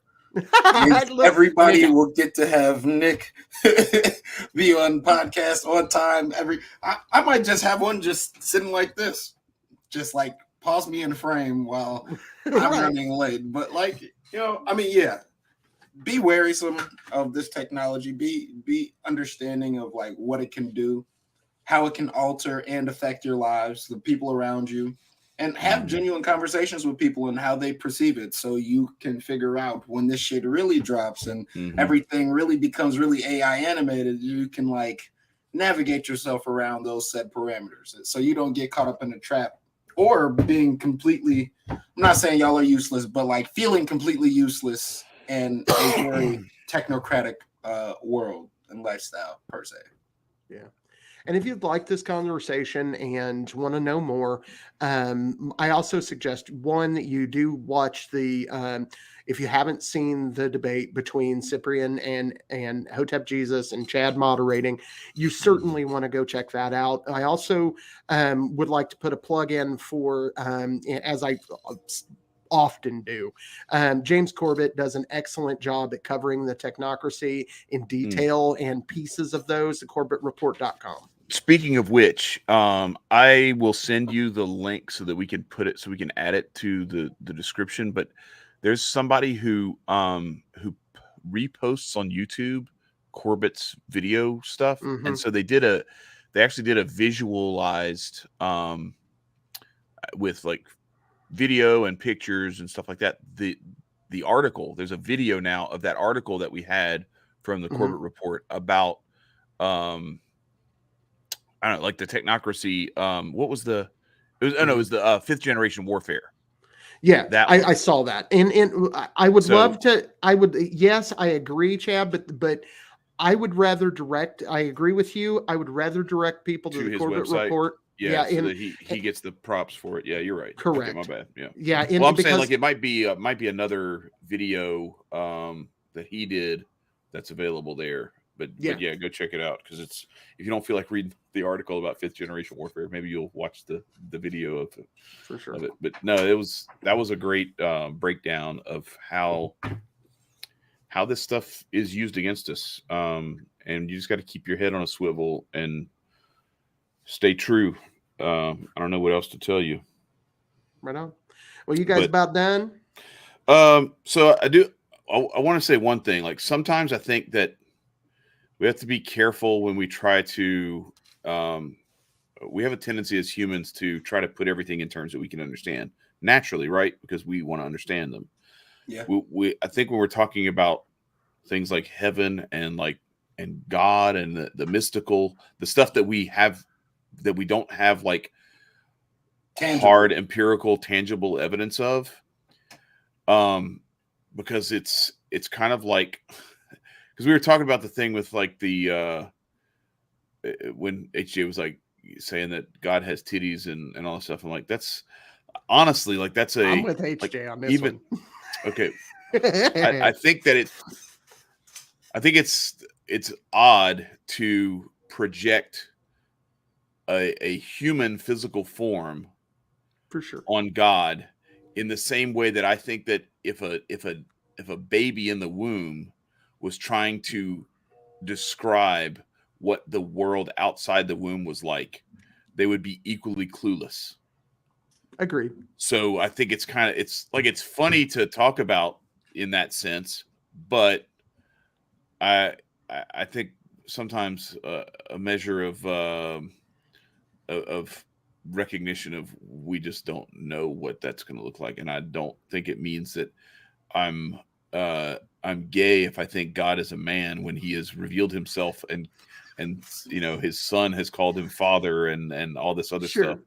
Everybody will get to have Nick be on podcast on time. I might just have one just sitting like this, just like pause me in frame while I'm running late. But be wary of this technology. Be understanding of like what it can do, how it can alter and affect your lives, the people around you, and have genuine conversations with people and how they perceive it, so you can figure out when this shit really drops and everything really becomes really AI animated. You can like navigate yourself around those set parameters, so you don't get caught up in a trap or being completely, I'm not saying y'all are useless, but like feeling completely useless in a very technocratic world and lifestyle per se. Yeah. And if you'd like this conversation and want to know more, I also suggest, one, that you do watch if you haven't seen the debate between Cyprian and Hotep Jesus and Chad moderating, you certainly want to go check that out. I also would like to put a plug in for, as I often do. James Corbett does an excellent job at covering the technocracy in detail and pieces of those at corbettreport.com. Speaking of which, I will send you the link so that we can put it, so we can add it to the description. But there's somebody who reposts on YouTube Corbett's video stuff, and so they actually did a visualized with like video and pictures and stuff like that. The article, there's a video now of that article that we had from the Corbett report about I don't know, like the technocracy. What was the? It was, oh no, it was the fifth generation warfare. Yeah, I saw that, and I would love to. Yes, I agree, Chad, but I would rather direct. I agree with you. I would rather direct people to the Corbett website. report. Yeah, so that he gets the props for it. Yeah, you're right. Correct. Okay, my bad. Yeah. Yeah. Well, I'm saying like it might be another video that he did that's available there. But yeah, go check it out, because it's, if you don't feel like reading the article about fifth generation warfare, maybe you'll watch the video of it. For sure. Of it. But no, that was a great breakdown of how this stuff is used against us. And you just got to keep your head on a swivel and stay true. I don't know what else to tell you. Right on. Well, you guys about done? So I want to say one thing. Like, sometimes I think that we have to be careful when we try to, we have a tendency as humans to try to put everything in terms that we can understand naturally, right? Because we want to understand them. Yeah. I think when we're talking about things like heaven and God and the mystical, the stuff that we have, that we don't have like hard empirical tangible evidence of, because it's kind of like, because we were talking about the thing with like the when HJ was like saying that God has titties and all that stuff. I'm like, that's honestly like that's a. I'm with HJ like, on this one. Okay, I think that it's odd to project a human physical form for sure on God in the same way that I think that if a baby in the womb was trying to describe what the world outside the womb was like, they would be equally clueless. Agreed. So I think it's funny to talk about in that sense, but I think sometimes a measure of recognition of we just don't know what that's going to look like, and I don't think it means that I'm gay if I think God is a man when he has revealed himself and you know, his son has called him father and all this other stuff.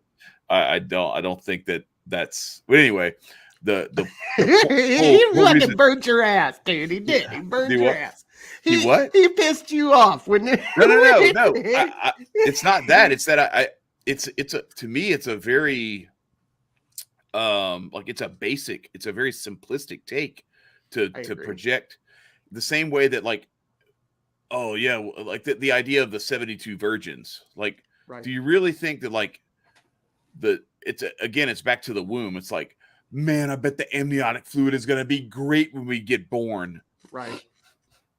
I don't think that's, but anyway, the he fucking burnt your ass, dude. He did. He burned your ass. He pissed you off when no. It's not that. It's that to me it's a very it's a very simplistic take to project the same way that like, oh yeah, like the idea of the 72 virgins. Like, right. Do you really think that like it's back to the womb. It's like, man, I bet the amniotic fluid is going to be great when we get born. Right.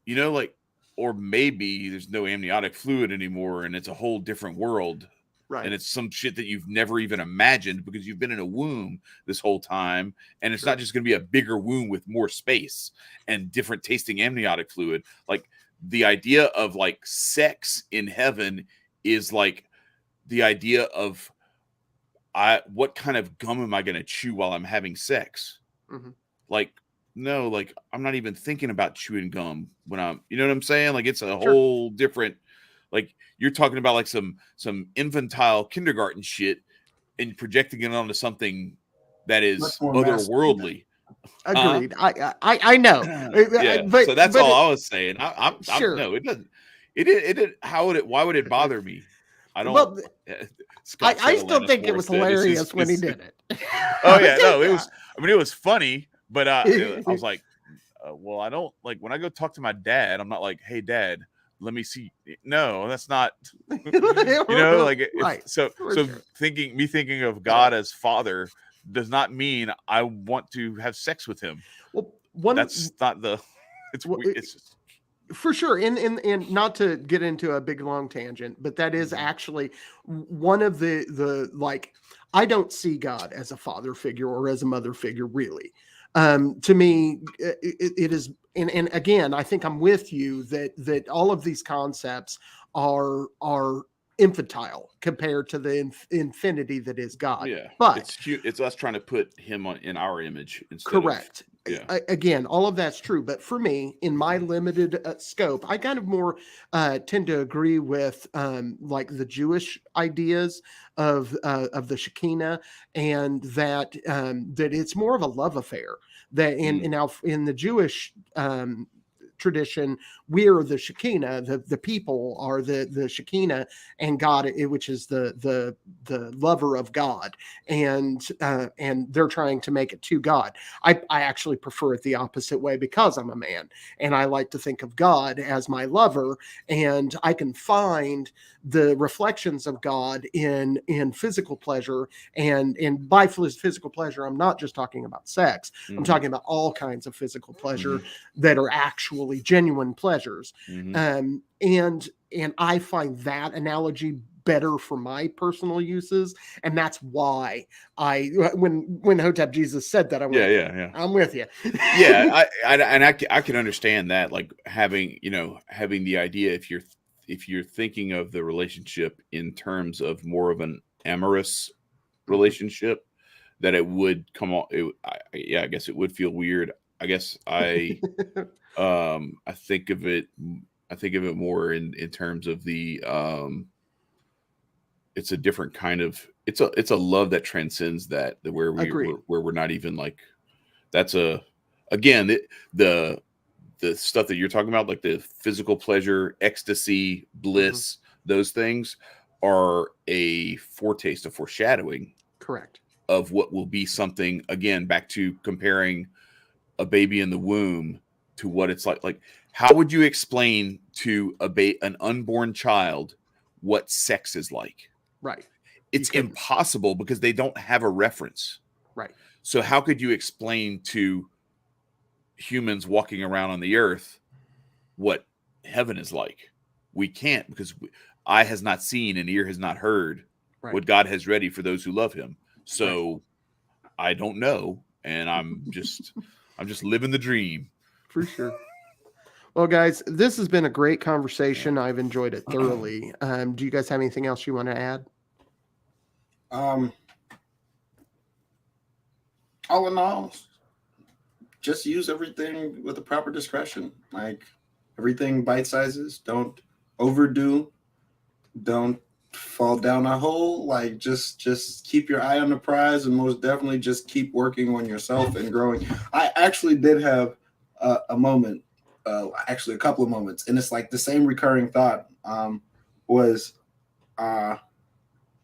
You know, like, or maybe there's no amniotic fluid anymore and it's a whole different world. Right. And it's some shit that you've never even imagined because you've been in a womb this whole time. And it's not just going to be a bigger womb with more space and different tasting amniotic fluid. Like, the idea of like sex in heaven is like the idea of what kind of gum am I going to chew while I'm having sex? Mm-hmm. Like, no, like I'm not even thinking about chewing gum when I'm, you know what I'm saying? Like, it's a whole different, like, you're talking about like some infantile kindergarten shit and projecting it onto something that is otherworldly. Agreed. I know. Yeah. So that's all I was saying. I'm sure. No, it doesn't. Why would it bother me? I don't. Well, I still think it was hilarious when he did it. Oh yeah, no, it was. I mean, it was funny, but I was like, well, I don't like when I go talk to my dad. I'm not like, hey, Dad, let me see. No, that's not. You know, like right. So sure. thinking of God as Father does not mean I want to have sex with him. Well, That's not the. It's weird. It's just, for sure. And not to get into a big long tangent, but that is actually one of the like, I don't see God as a father figure or as a mother figure, really. To me, it is, and again, I think I'm with you that all of these concepts are infantile compared to the infinity that is God. yeah, But it's us trying to put him in our image instead. Correct. Yeah. Again, all of that's true. But for me, in my limited scope, I kind of more tend to agree with like the Jewish ideas of the Shekinah, and that that it's more of a love affair. That in the Jewish tradition, we're the Shekinah, the people are the Shekinah, and God, which is the lover of God, and they're trying to make it to God. I actually prefer it the opposite way because I'm a man, and I like to think of God as my lover, and I can find the reflections of God in physical pleasure, and by physical pleasure, I'm not just talking about sex. I'm talking about all kinds of physical pleasure that are actually genuine pleasures. And I find that analogy better for my personal uses, and that's why when Hotep Jesus said that, I went, yeah, I'm with you. Yeah, I can understand that, like having the idea, if you're thinking of the relationship in terms of more of an amorous relationship, that it would come on. I guess it would feel weird. I guess I think of it more in terms of the it's a different kind of, it's a love that transcends that, where we're not even like, that's again the stuff that you're talking about, like the physical pleasure, ecstasy, bliss, those things are a foretaste, a foreshadowing, correct, of what will be something, again, back to comparing a baby in the womb to what it's like. Like, how would you explain to an unborn child what sex is like? Right. It's impossible because they don't have a reference. Right. So how could you explain to humans walking around on the earth what heaven is like? We can't, because eye has not seen and ear has not heard what God has ready for those who love him. So I don't know, and I'm just living the dream. For sure. Well, guys, this has been a great conversation. I've enjoyed it thoroughly. Do you guys have anything else you want to add? All in all, just use everything with the proper discretion. Like, everything bite sizes. Don't overdo. Don't fall down a hole. Like, just keep your eye on the prize, and most definitely just keep working on yourself and growing. I actually did have a moment, actually a couple of moments, and it's like the same recurring thought was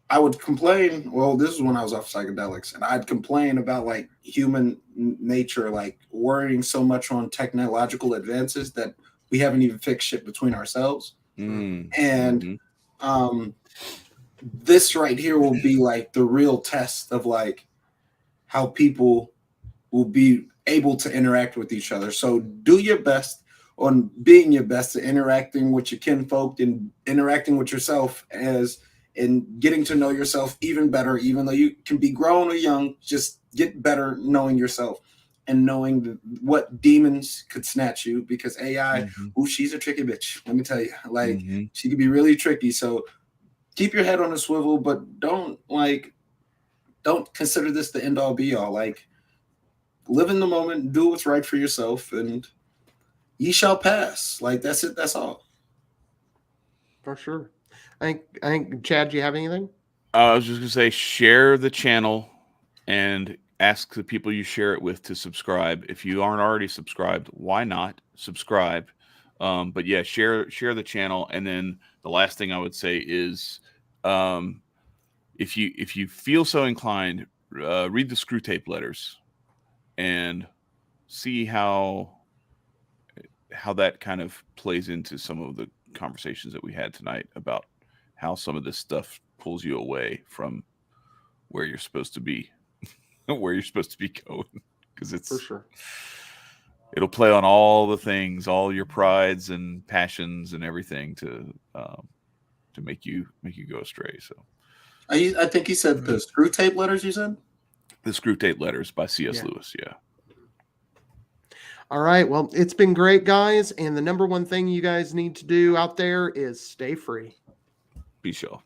I would complain. Well, this is when I was off psychedelics, and I'd complain about like human nature, like worrying so much on technological advances that we haven't even fixed shit between ourselves. And this right here will be like the real test of like how people will be able to interact with each other. So do your best on being your best at interacting with your kinfolk and interacting with yourself and getting to know yourself even better. Even though you can be grown or young, just get better knowing yourself and knowing what demons could snatch you, because AI, she's a tricky bitch. Let me tell you, like she could be really tricky. So keep your head on a swivel, but don't consider this the end all be all. Like, live in the moment, do what's right for yourself, and ye shall pass. Like, that's it. That's all. For sure. I think Chad, do you have anything? I was just gonna say, share the channel and ask the people you share it with to subscribe. If you aren't already subscribed, why not subscribe? But yeah, share the channel. And then the last thing I would say is, if you feel so inclined, read the Screw Tape letters and see how that kind of plays into some of the conversations that we had tonight about how some of this stuff pulls you away from where you're supposed to be. where you're supposed to be going, because For sure. it'll play on all the things, all your prides and passions and everything to make you go astray. So I think you said the screw tape letters. You said the Screw Tape Letters by C.S. Yeah. Lewis. Yeah. All right. Well, it's been great, guys. And the number one thing you guys need to do out there is stay free. Peace, y'all.